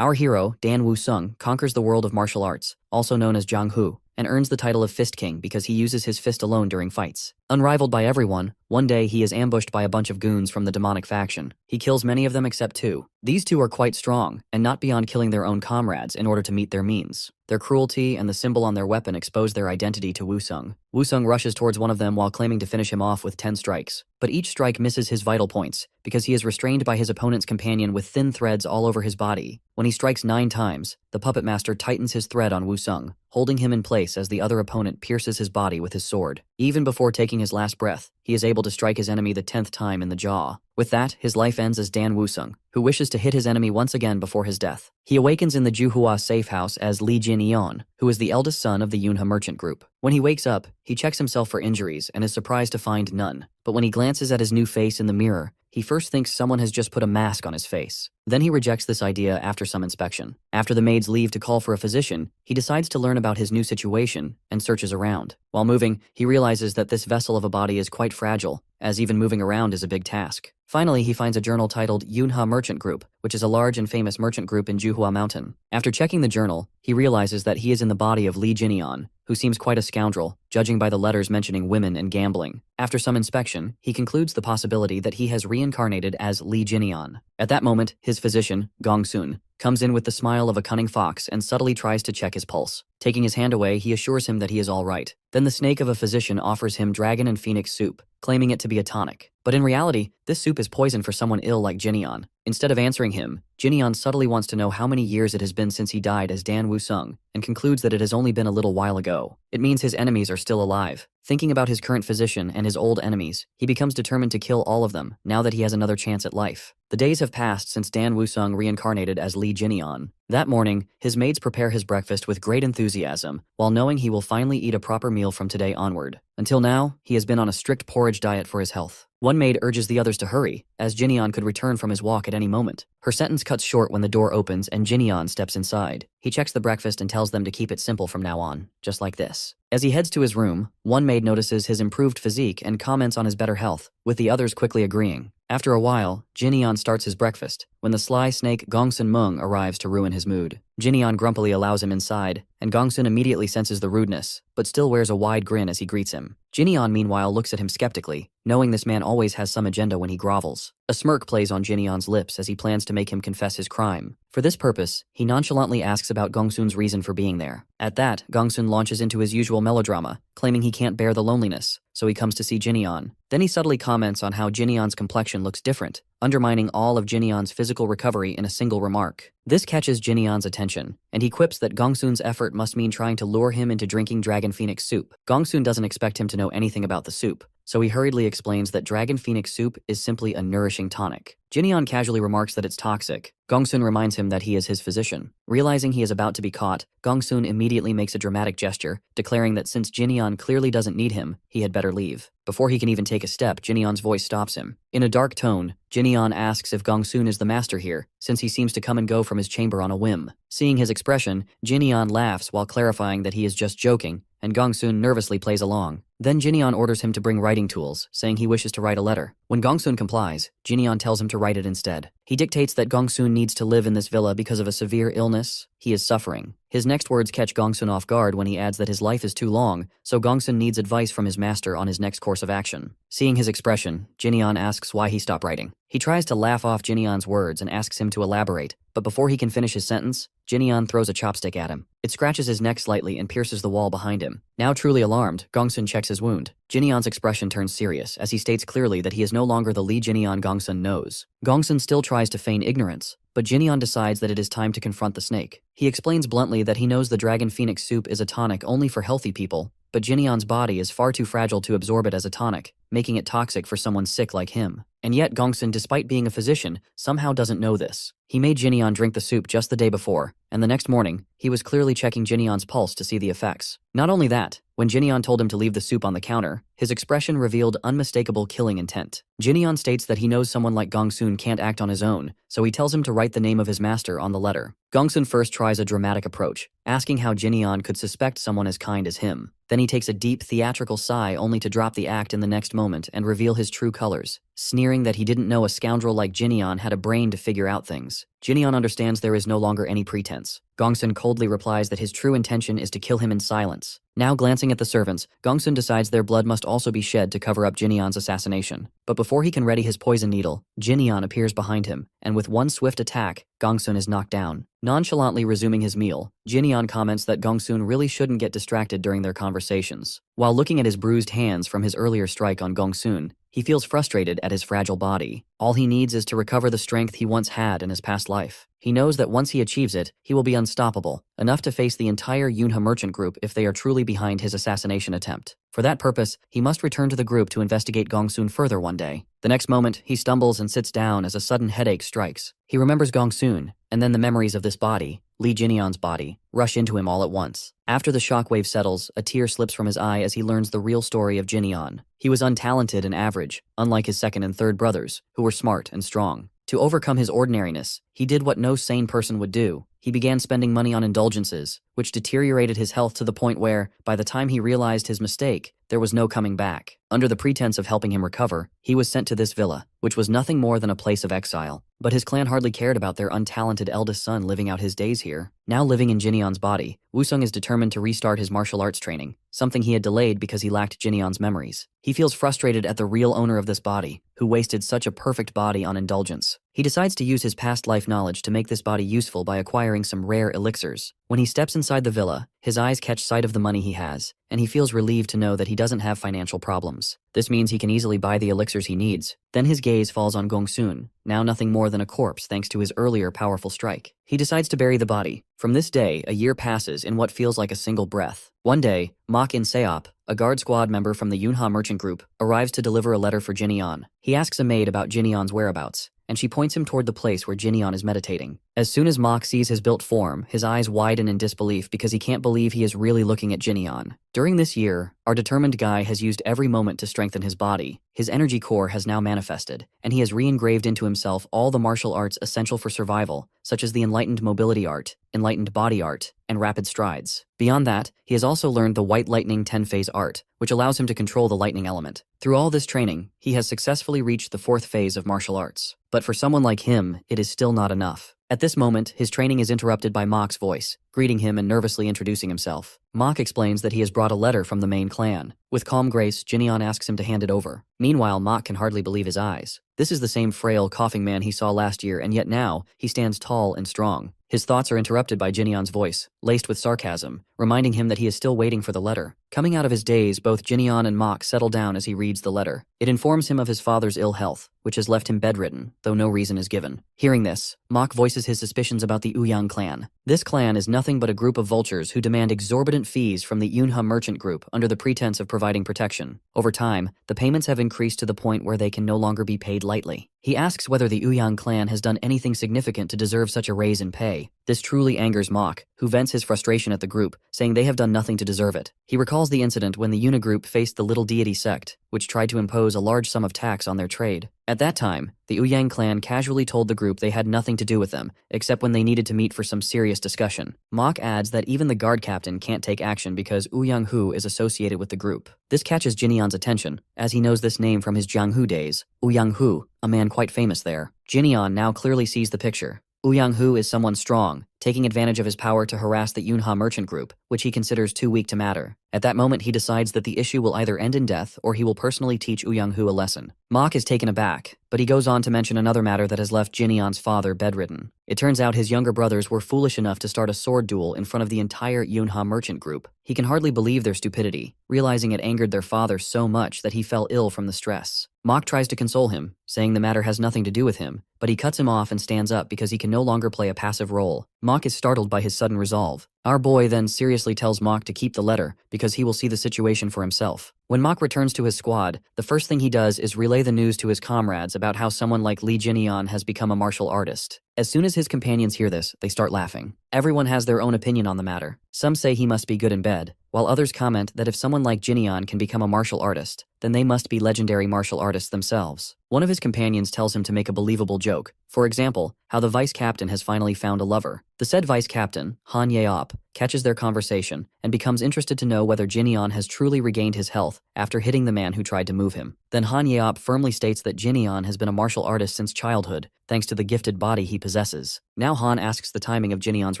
Our hero, Dan Woosung, conquers the world of martial arts, also known as Hu, and earns the title of Fist King because he uses his fist alone during fights. Unrivaled by everyone, one day he is ambushed by a bunch of goons from the demonic faction. He kills many of them except two. These two are quite strong, and not beyond killing their own comrades in order to meet their means. Their cruelty and the symbol on their weapon expose their identity to Woosung. Woosung rushes towards one of them while claiming to finish him off with 10 strikes. But each strike misses his vital points, because he is restrained by his opponent's companion with thin threads all over his body. When he strikes 9 times, the puppet master tightens his thread on Woosung, holding him in place as the other opponent pierces his body with his sword. Even before taking his last breath, he is able to strike his enemy the 10th time in the jaw. With that, his life ends as Dan Woosung, who wishes to hit his enemy once again before his death. He awakens in the Juhua safe house as Lee Jin-yeon, who is the eldest son of the Yunha merchant group. When he wakes up, he checks himself for injuries and is surprised to find none. But when he glances at his new face in the mirror, he first thinks someone has just put a mask on his face. Then he rejects this idea after some inspection. After the maids leave to call for a physician, he decides to learn about his new situation and searches around. While moving, he realizes that this vessel of a body is quite fragile, as even moving around is a big task. Finally, he finds a journal titled Yunha Merchant Group, which is a large and famous merchant group in Juhua Mountain. After checking the journal, he realizes that he is in the body of Lee Jin-yeon, who seems quite a scoundrel, judging by the letters mentioning women and gambling. After some inspection, he concludes the possibility that he has reincarnated as Lee Jin-yeon. At that moment, his physician, Gong-sun, comes in with the smile of a cunning fox and subtly tries to check his pulse. Taking his hand away, he assures him that he is all right. Then the snake of a physician offers him dragon and phoenix soup, claiming it to be a tonic. But in reality, this soup is poison for someone ill like Jin-yeon. Instead of answering him, Jin-yeon subtly wants to know how many years it has been since he died as Dan Woosung, and concludes that it has only been a little while ago. It means his enemies are still alive. Thinking about his current physician and his old enemies, he becomes determined to kill all of them, now that he has another chance at life. The days have passed since Dan Woosung reincarnated as Lee Jin-yeon. That morning, his maids prepare his breakfast with great enthusiasm, while knowing he will finally eat a proper meal from today onward. Until now, he has been on a strict porridge diet for his health. One maid urges the others to hurry, as Jin-yeon could return from his walk at any moment. Her sentence cuts short when the door opens and Jin-yeon steps inside. He checks the breakfast and tells them to keep it simple from now on, just like this. As he heads to his room, one maid notices his improved physique and comments on his better health, with the others quickly agreeing. After a while, Jin-yeon starts his breakfast, when the sly snake Gong-sun Mung arrives to ruin his mood. Jin-yeon grumpily allows him inside, and Gong-sun immediately senses the rudeness, but still wears a wide grin as he greets him. Jin-yeon meanwhile looks at him skeptically, knowing this man always has some agenda when he grovels. A smirk plays on Jin-yeon's lips as he plans to make him confess his crime. For this purpose, he nonchalantly asks about Gong-sun's reason for being there. At that, Gong-sun launches into his usual melodrama, claiming he can't bear the loneliness, so he comes to see Jin-yeon. Then he subtly comments on how Jin-yeon's complexion looks different, undermining all of Jin-yeon's physical recovery in a single remark. This catches Jin-yeon's attention, and he quips that Gong-sun's effort must mean trying to lure him into drinking dragon phoenix soup. Gong-sun doesn't expect him to know anything about the soup, so he hurriedly explains that dragon phoenix soup is simply a nourishing tonic. Jin-yeon casually remarks that it's toxic. Gong-sun reminds him that he is his physician. Realizing he is about to be caught, Gong-sun immediately makes a dramatic gesture, declaring that since Jin-yeon clearly doesn't need him, he had better leave. Before he can even take a step, Jin-yeon's voice stops him. In a dark tone, Jin-yeon asks if Gong-sun is the master here, since he seems to come and go from his chamber on a whim. Seeing his expression, Jin-yeon laughs while clarifying that he is just joking, and Gong-sun nervously plays along. Then Jin-yeon orders him to bring writing tools, saying he wishes to write a letter. When Gong-sun complies, Jin-yeon tells him to write it instead. He dictates that Gong-sun needs to live in this villa because of a severe illness he is suffering. His next words catch Gong-sun off guard when he adds that his life is too long, so Gong-sun needs advice from his master on his next course of action. Seeing his expression, Jin-yeon asks why he stopped writing. He tries to laugh off Jin-yeon's words and asks him to elaborate, but before he can finish his sentence, Jin-yeon throws a chopstick at him. It scratches his neck slightly and pierces the wall behind him. Now truly alarmed, Gong-sun checks his wound. Jin-yeon's expression turns serious as he states clearly that he is no longer the Lee Jin-yeon Gong-sun knows. Gong-sun still tries to feign ignorance, but Jin-yeon decides that it is time to confront the snake. He explains bluntly that he knows the dragon phoenix soup is a tonic only for healthy people, but Jin-yeon's body is far too fragile to absorb it as a tonic, making it toxic for someone sick like him. And yet Gong-sun, despite being a physician, somehow doesn't know this. He made Jin-yeon drink the soup just the day before, and the next morning, he was clearly checking Jin-yeon's pulse to see the effects. Not only that, when Jin-yeon told him to leave the soup on the counter, his expression revealed unmistakable killing intent. Jin-yeon states that he knows someone like Gong-sun can't act on his own, so he tells him to write the name of his master on the letter. Gong-sun first tries a dramatic approach, asking how Jin-yeon could suspect someone as kind as him. Then he takes a deep theatrical sigh only to drop the act in the next moment and reveal his true colors. sneering that he didn't know a scoundrel like Jinyeon had a brain to figure out things. Jinyeon understands there is no longer any pretense. Gongsun coldly replies that his true intention is to kill him in silence. Now glancing at the servants, Gongsun decides their blood must also be shed to cover up Jinyeon's assassination. But before he can ready his poison needle, Jinyeon appears behind him, and with one swift attack, Gongsun is knocked down. Nonchalantly resuming his meal, Jinyeon comments that Gongsun really shouldn't get distracted during their conversations. While looking at his bruised hands from his earlier strike on Gongsun, he feels frustrated at his fragile body. All he needs is to recover the strength he once had in his past life. He knows that once he achieves it, he will be unstoppable, enough to face the entire Yunha merchant group if they are truly behind his assassination attempt. For that purpose, he must return to the group to investigate Gongsun further one day. The next moment, he stumbles and sits down as a sudden headache strikes. He remembers Gongsun, and then the memories of this body, Lee Jinyeon's body, rush into him all at once. After the shockwave settles, a tear slips from his eye as he learns the real story of Jinyeon. He was untalented and average, unlike his second and third brothers, who were smart and strong. To overcome his ordinariness, he did what no sane person would do. He began spending money on indulgences, which deteriorated his health to the point where, by the time he realized his mistake, there was no coming back. Under the pretense of helping him recover, he was sent to this villa, which was nothing more than a place of exile. But his clan hardly cared about their untalented eldest son living out his days here. Now living in Jinyeon's body, Woosung is determined to restart his martial arts training, something he had delayed because he lacked Jinyeon's memories. He feels frustrated at the real owner of this body, who wasted such a perfect body on indulgence. He decides to use his past life knowledge to make this body useful by acquiring some rare elixirs. When he steps inside the villa, his eyes catch sight of the money he has, and he feels relieved to know that he doesn't have financial problems. This means he can easily buy the elixirs he needs. Then his gaze falls on Gongsun, now nothing more than a corpse thanks to his earlier powerful strike. He decides to bury the body. From this day, a year passes in what feels like a single breath. One day, Mok In Seop, a guard squad member from the Yunha merchant group, arrives to deliver a letter for Jinyeon. He asks a maid about Jinyeon's whereabouts, and she points him toward the place where Jinyeon is meditating. As soon as Mok sees his built form, his eyes widen in disbelief because he can't believe he is really looking at Jinyeon. During this year, our determined guy has used every moment to strengthen his body. His energy core has now manifested, and he has re-engraved into himself all the martial arts essential for survival, such as the enlightened mobility art, enlightened body art, and rapid strides. Beyond that, he has also learned the white lightning 10-phase art, which allows him to control the lightning element. Through all this training, he has successfully reached the 4th phase of martial arts. But for someone like him, it is still not enough. At this moment, his training is interrupted by Mok's voice, greeting him and nervously introducing himself. Mok explains that he has brought a letter from the main clan. With calm grace, Jinyeon asks him to hand it over. Meanwhile, Mok can hardly believe his eyes. This is the same frail, coughing man he saw last year, and yet now, he stands tall and strong. His thoughts are interrupted by Jinyeon's voice, laced with sarcasm, reminding him that he is still waiting for the letter. Coming out of his daze, both Jinyeon and Mok settle down as he reads the letter. It informs him of his father's ill health, which has left him bedridden, though no reason is given. Hearing this, Mok voices his suspicions about the Ouyang clan. This clan is nothing but a group of vultures who demand exorbitant fees from the Yunha merchant group under the pretense of providing protection. Over time, the payments have increased to the point where they can no longer be paid lightly. He asks whether the Ouyang clan has done anything significant to deserve such a raise in pay. This truly angers Mok, who vents his frustration at the group, saying they have done nothing to deserve it. He recalls the incident when the Yuna group faced the Little Deity sect, which tried to impose a large sum of tax on their trade. At that time, the Ouyang clan casually told the group they had nothing to do with them, except when they needed to meet for some serious discussion. Mok adds that even the guard captain can't take action because Ouyang Hu is associated with the group. This catches Jinyeon's attention, as he knows this name from his Jianghu days. Ouyang Hu, a man quite famous there. Jinyeon now clearly sees the picture. Ouyang Hu is someone strong, taking advantage of his power to harass the Yunha merchant group, which he considers too weak to matter. At that moment, he decides that the issue will either end in death or he will personally teach Ouyang Hu a lesson. Mok is taken aback, but he goes on to mention another matter that has left Jinyeon's father bedridden. It turns out his younger brothers were foolish enough to start a sword duel in front of the entire Yunha merchant group. He can hardly believe their stupidity, realizing it angered their father so much that he fell ill from the stress. Mok tries to console him, saying the matter has nothing to do with him, but he cuts him off and stands up because he can no longer play a passive role. Mok is startled by his sudden resolve. Our boy then seriously tells Mok to keep the letter because he will see the situation for himself. When Mok returns to his squad, the first thing he does is relay the news to his comrades about how someone like Lee Jinyeon has become a martial artist. As soon as his companions hear this, they start laughing. Everyone has their own opinion on the matter. Some say he must be good in bed, while others comment that if someone like Jinyeon can become a martial artist, then they must be legendary martial artists themselves. One of his companions tells him to make a believable joke. For example, how the vice captain has finally found a lover. The said vice captain, Han Yeop, catches their conversation and becomes interested to know whether Jinyeon has truly regained his health after hitting the man who tried to move him. Then Han Yeop firmly states that Jinyeon has been a martial artist since childhood, thanks to the gifted body he possesses. Now Han asks the timing of Jinyeon's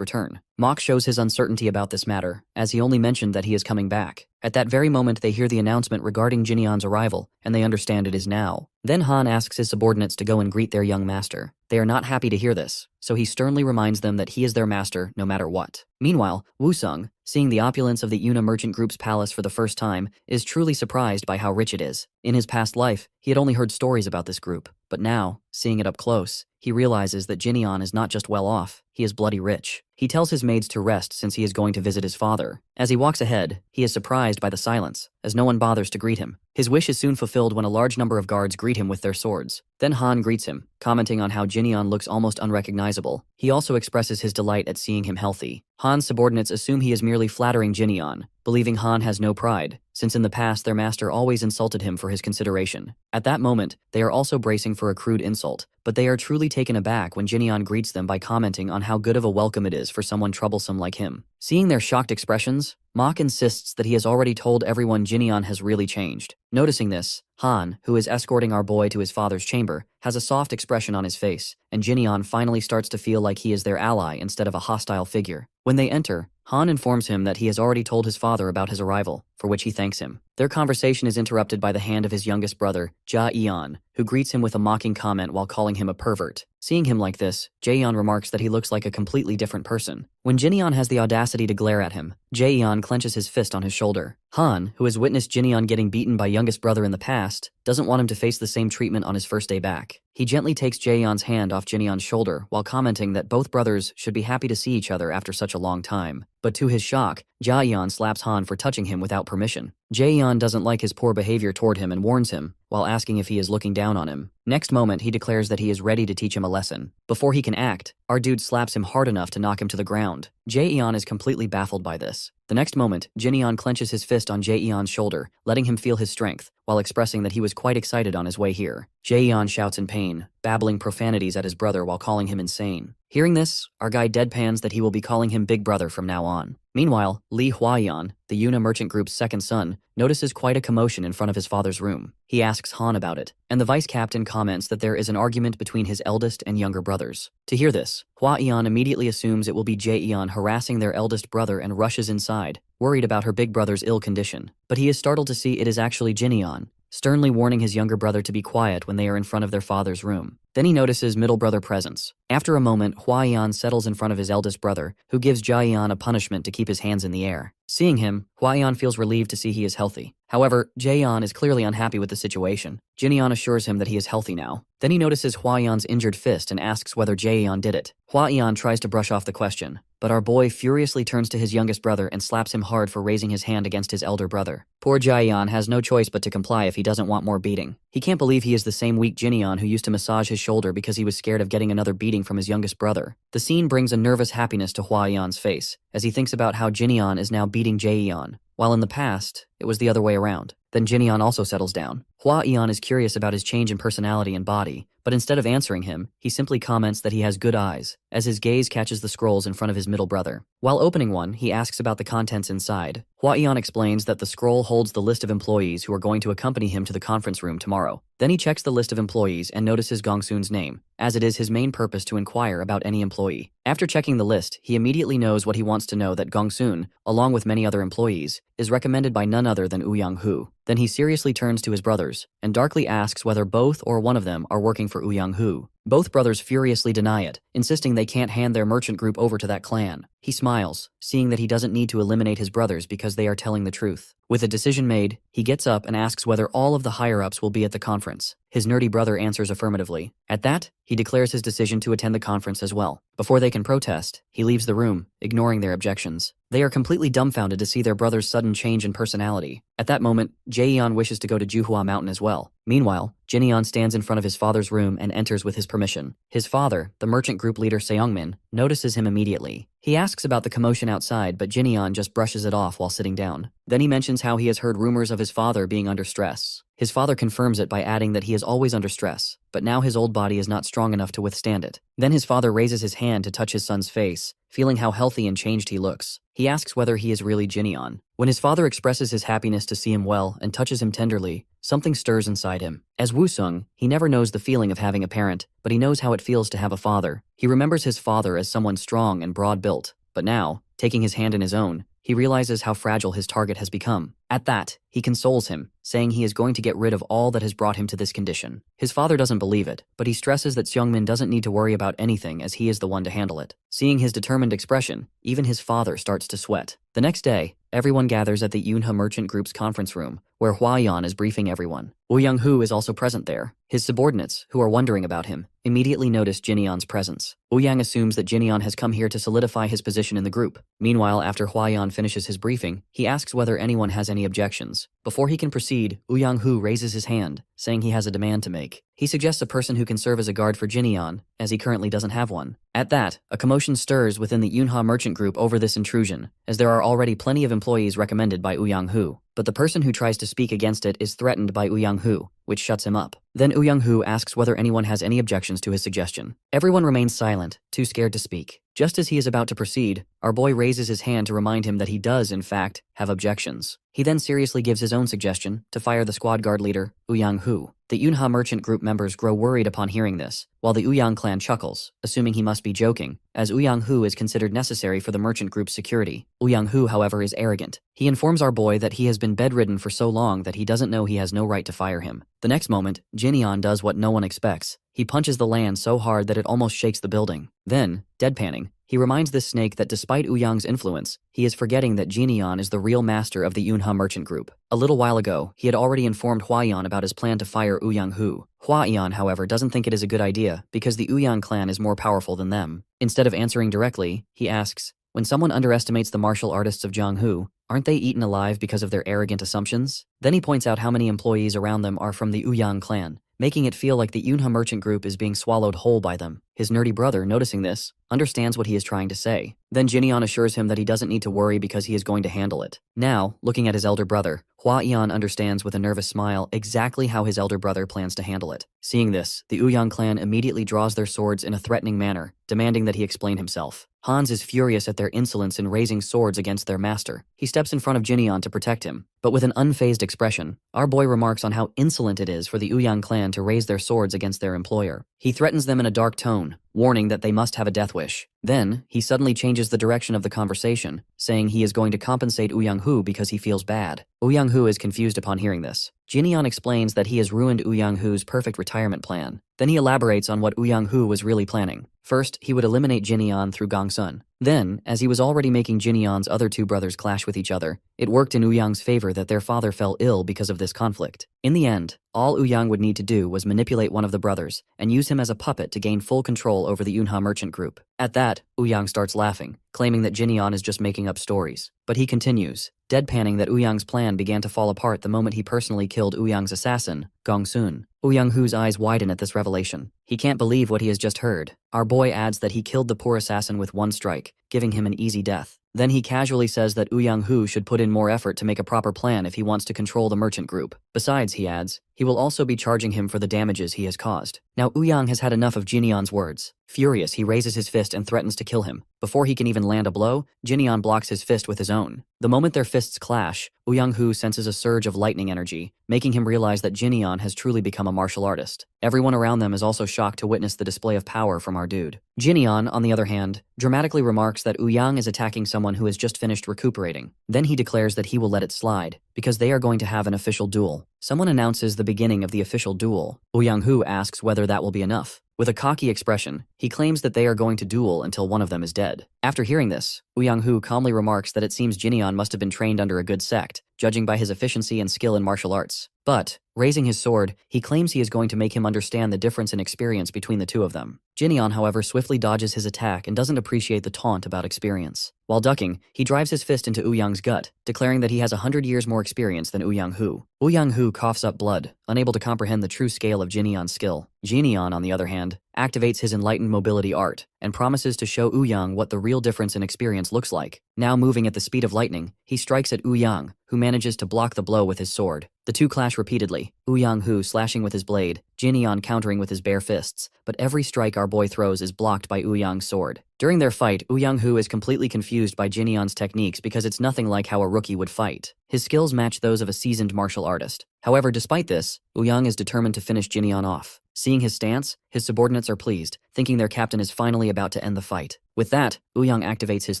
return. Mok shows his uncertainty about this matter, as he only mentioned that he is coming back. At that very moment they hear the announcement regarding Jinyeon's arrival, and they understand it is now. Then Han asks his subordinates to go and greet their young master. They are not happy to hear this, so he sternly reminds them that he is their master no matter what. Meanwhile, Woosung, seeing the opulence of the Una merchant group's palace for the first time, is truly surprised by how rich it is. In his past life, he had only heard stories about this group, but now, seeing it up close, he realizes that Jinyeon is not just well off, he is bloody rich. He tells his maids to rest since he is going to visit his father. As he walks ahead, he is surprised by the silence, as no one bothers to greet him. His wish is soon fulfilled when a large number of guards greet him with their swords. Then Han greets him, commenting on how Jinyeon looks almost unrecognizable. He also expresses his delight at seeing him healthy. Han's subordinates assume he is merely flattering Jinyeon, believing Han has no pride, since in the past their master always insulted him for his consideration. At that moment, they are also bracing for a crude insult, but they are truly taken aback when Jinyeon greets them by commenting on how good of a welcome it is for someone troublesome like him. Seeing their shocked expressions, Mok insists that he has already told everyone Jinyeon has really changed. Noticing this, Han, who is escorting our boy to his father's chamber, has a soft expression on his face, and Jinyeon finally starts to feel like he is their ally instead of a hostile figure. When they enter, Han informs him that he has already told his father about his arrival, for which he thanks him. Their conversation is interrupted by the hand of his youngest brother, Jae-yeon, who greets him with a mocking comment while calling him a pervert. Seeing him like this, Jae-yeon remarks that he looks like a completely different person. When Jinyeon has the audacity to glare at him, Jae-yeon clenches his fist on his shoulder. Han, who has witnessed Jinyeon getting beaten by youngest brother in the past, doesn't want him to face the same treatment on his first day back. He gently takes Jae-yeon's hand off Jinyeon's shoulder while commenting that both brothers should be happy to see each other after such a long time. But to his shock, Jae-yeon slaps Han for touching him without permission. Jae-yeon doesn't like his poor behavior toward him and warns him, while asking if he is looking down on him. Next moment, he declares that he is ready to teach him a lesson. Before he can act, our dude slaps him hard enough to knock him to the ground. Jae-yeon is completely baffled by this. The next moment, Jinyeon clenches his fist on Jae-yeon's shoulder, letting him feel his strength, while expressing that he was quite excited on his way here. Jae-yeon shouts in pain, babbling profanities at his brother while calling him insane. Hearing this, our guy deadpans that he will be calling him Big Brother from now on. Meanwhile, Lee Hwa-yeon, the Una merchant group's second son, notices quite a commotion in front of his father's room. He asks Han about it, and the vice captain comments that there is an argument between his eldest and younger brothers. To hear this, Hwa-yeon immediately assumes it will be Jae-yeon harassing their eldest brother and rushes inside, worried about her big brother's ill condition. But he is startled to see it is actually Jinyeon, sternly warning his younger brother to be quiet when they are in front of their father's room. Then he notices middle brother presence. After a moment, Hwa-yeon settles in front of his eldest brother, who gives Jae-yeon a punishment to keep his hands in the air. Seeing him, Hwa-yeon feels relieved to see he is healthy. However, Jae-yeon is clearly unhappy with the situation. Jinyeon assures him that he is healthy now. Then he notices Hwa-yeon's injured fist and asks whether Jae-yeon did it. Hwa-yeon tries to brush off the question, but our boy furiously turns to his youngest brother and slaps him hard for raising his hand against his elder brother. Poor Jae-yeon has no choice but to comply if he doesn't want more beating. He can't believe he is the same weak Jinyeon who used to massage his shoulder because he was scared of getting another beating from his youngest brother. The scene brings a nervous happiness to Hwa-yeon's face, as he thinks about how Jinyeon is now beating Jae-yeon, while in the past, it was the other way around. Then Jinyeon also settles down. Hwa-yeon is curious about his change in personality and body, but instead of answering him, he simply comments that he has good eyes, as his gaze catches the scrolls in front of his middle brother. While opening one, he asks about the contents inside. Hwa-yeon explains that the scroll holds the list of employees who are going to accompany him to the conference room tomorrow. Then he checks the list of employees and notices Gongsun's name, as it is his main purpose to inquire about any employee. After checking the list, he immediately knows what he wants to know, that Gongsun, along with many other employees, is recommended by none other than Young-hoo. Then he seriously turns to his brothers and darkly asks whether both or one of them are working for Young-hoo. Both brothers furiously deny it, insisting they can't hand their merchant group over to that clan. He smiles, seeing that he doesn't need to eliminate his brothers because they are telling the truth. With a decision made, he gets up and asks whether all of the higher-ups will be at the conference. His nerdy brother answers affirmatively. At that, he declares his decision to attend the conference as well. Before they can protest, he leaves the room, ignoring their objections. They are completely dumbfounded to see their brother's sudden change in personality. At that moment, Jae-yeon wishes to go to Juhua Mountain as well. Meanwhile, Jinyeon stands in front of his father's room and enters with his permission. His father, the merchant group leader Seongmin, notices him immediately. He asks about the commotion outside, but Jinyeon just brushes it off while sitting down. Then he mentions how he has heard rumors of his father being under stress. His father confirms it by adding that he is always under stress, but now his old body is not strong enough to withstand it. Then his father raises his hand to touch his son's face, feeling how healthy and changed he looks. He asks whether he is really Jinyeon. When his father expresses his happiness to see him well and touches him tenderly, something stirs inside him. As Woosung, he never knows the feeling of having a parent, but he knows how it feels to have a father. He remembers his father as someone strong and broad-built, but now, taking his hand in his own, he realizes how fragile his target has become. At that, he consoles him, saying he is going to get rid of all that has brought him to this condition. His father doesn't believe it, but he stresses that Seungmin doesn't need to worry about anything as he is the one to handle it. Seeing his determined expression, even his father starts to sweat. The next day, everyone gathers at the Yunha Merchant Group's conference room, where Hwa-yeon is briefing everyone. Woo Young-hoo is also present there. His subordinates, who are wondering about him, immediately notice Jinyeon's presence. Woo Yang assumes that Jinyeon has come here to solidify his position in the group. Meanwhile, after Hwa-yeon finishes his briefing, he asks whether anyone has any objections. Before he can proceed, Woo Young-hoo raises his hand, saying he has a demand to make. He suggests a person who can serve as a guard for Jinyeon, as he currently doesn't have one. At that, a commotion stirs within the Yunha Merchant Group over this intrusion, as there are already plenty of employees recommended by Woo Young-hoo. But the person who tries to speak against it is threatened by Woo Young-hoo, which shuts him up. Then Woo Young-hoo asks whether anyone has any objections to his suggestion. Everyone remains silent, too scared to speak. Just as he is about to proceed, our boy raises his hand to remind him that he does, in fact, have objections. He then seriously gives his own suggestion to fire the squad guard leader, Woo Young-hoo. The Yunha Merchant Group members grow worried upon hearing this, while the Woosung clan chuckles, assuming he must be joking, as Woo Young-hoo is considered necessary for the merchant group's security. Woo Young-hoo, however, is arrogant. He informs our boy that he has been bedridden for so long that he doesn't know he has no right to fire him. The next moment, Jinyeon does what no one expects. He punches the land so hard that it almost shakes the building. Then, deadpanning, he reminds this snake that despite Woosung's influence, he is forgetting that Jinyeon is the real master of the Yunha Merchant Group. A little while ago, he had already informed Hwa-yeon about his plan to fire Woo Young-hoo. Hwa-yeon, however, doesn't think it is a good idea because the Woosung clan is more powerful than them. Instead of answering directly, he asks, when someone underestimates the martial artists of Jong-hoo, aren't they eaten alive because of their arrogant assumptions? Then he points out how many employees around them are from the Woosung clan, making it feel like the Yunha Merchant Group is being swallowed whole by them. His nerdy brother, noticing this, understands what he is trying to say. Then Jinyeon assures him that he doesn't need to worry because he is going to handle it. Now, looking at his elder brother, Hwa-yeon understands with a nervous smile exactly how his elder brother plans to handle it. Seeing this, the Woosung clan immediately draws their swords in a threatening manner, demanding that he explain himself. Hans is furious at their insolence in raising swords against their master. He steps in front of Jinyeon to protect him, but with an unfazed expression, our boy remarks on how insolent it is for the Woosung clan to raise their swords against their employer. He threatens them in a dark tone, warning that they must have a death wish. Then, he suddenly changes the direction of the conversation, saying he is going to compensate Woo Young-hoo because he feels bad. Woo Young-hoo is confused upon hearing this. Jinyeon explains that he has ruined Woo Young-hoo's perfect retirement plan. Then he elaborates on what Woo Young-hoo was really planning. First, he would eliminate Jinyeon through Gongsun. Then, as he was already making Jinyeon's other two brothers clash with each other, it worked in Woosung's favor that their father fell ill because of this conflict. In the end, all Woosung would need to do was manipulate one of the brothers and use him as a puppet to gain full control over the Yunha Merchant Group. At that, Woosung starts laughing, claiming that Jinyeon is just making up stories. But he continues, deadpanning that Woosung's plan began to fall apart the moment he personally killed Woosung's assassin, Gongsun. Woo Young-hoo's eyes widen at this revelation. He can't believe what he has just heard. Our boy adds that he killed the poor assassin with one strike, giving him an easy death. Then he casually says that Woo Young-hoo should put in more effort to make a proper plan if he wants to control the merchant group. Besides, he adds, he will also be charging him for the damages he has caused. Now Woosung has had enough of Jinyeon's words. Furious, he raises his fist and threatens to kill him. Before he can even land a blow, Jinyeon blocks his fist with his own. The moment their fists clash, Woo Young-hoo senses a surge of lightning energy, making him realize that Jinyeon has truly become a martial artist. Everyone around them is also shocked to witness the display of power from our dude. Jinyeon, on the other hand, dramatically remarks that Woosung is attacking someone who has just finished recuperating. Then he declares that he will let it slide, because they are going to have an official duel. Someone announces the beginning of the official duel. Woo Young-hoo asks whether that will be enough. With a cocky expression, he claims that they are going to duel until one of them is dead. After hearing this, Woo Young-hoo calmly remarks that it seems Jinyeon must have been trained under a good sect, judging by his efficiency and skill in martial arts. But, raising his sword, he claims he is going to make him understand the difference in experience between the two of them. Jinyeon, however, swiftly dodges his attack and doesn't appreciate the taunt about experience. While ducking, he drives his fist into Woosung's gut, declaring that he has 100 years more experience than Woo Young-hoo. Woo Young-hoo coughs up blood, unable to comprehend the true scale of Jinyeon's skill. Jinyeon, on the other hand, activates his enlightened mobility art and promises to show Woosung what the real difference in experience looks like. Now moving at the speed of lightning, he strikes at Woosung, who manages to block the blow with his sword. The two clash repeatedly, immediately, Woosung slashing with his blade, Jin countering with his bare fists, but every strike our boy throws is blocked by Woosung's sword. During their fight, Woosung is completely confused by Jin techniques because it's nothing like how a rookie would fight. His skills match those of a seasoned martial artist. However, despite this, Woosung is determined to finish Jin off. Seeing his stance, his subordinates are pleased, thinking their captain is finally about to end the fight. With that, Woosung activates his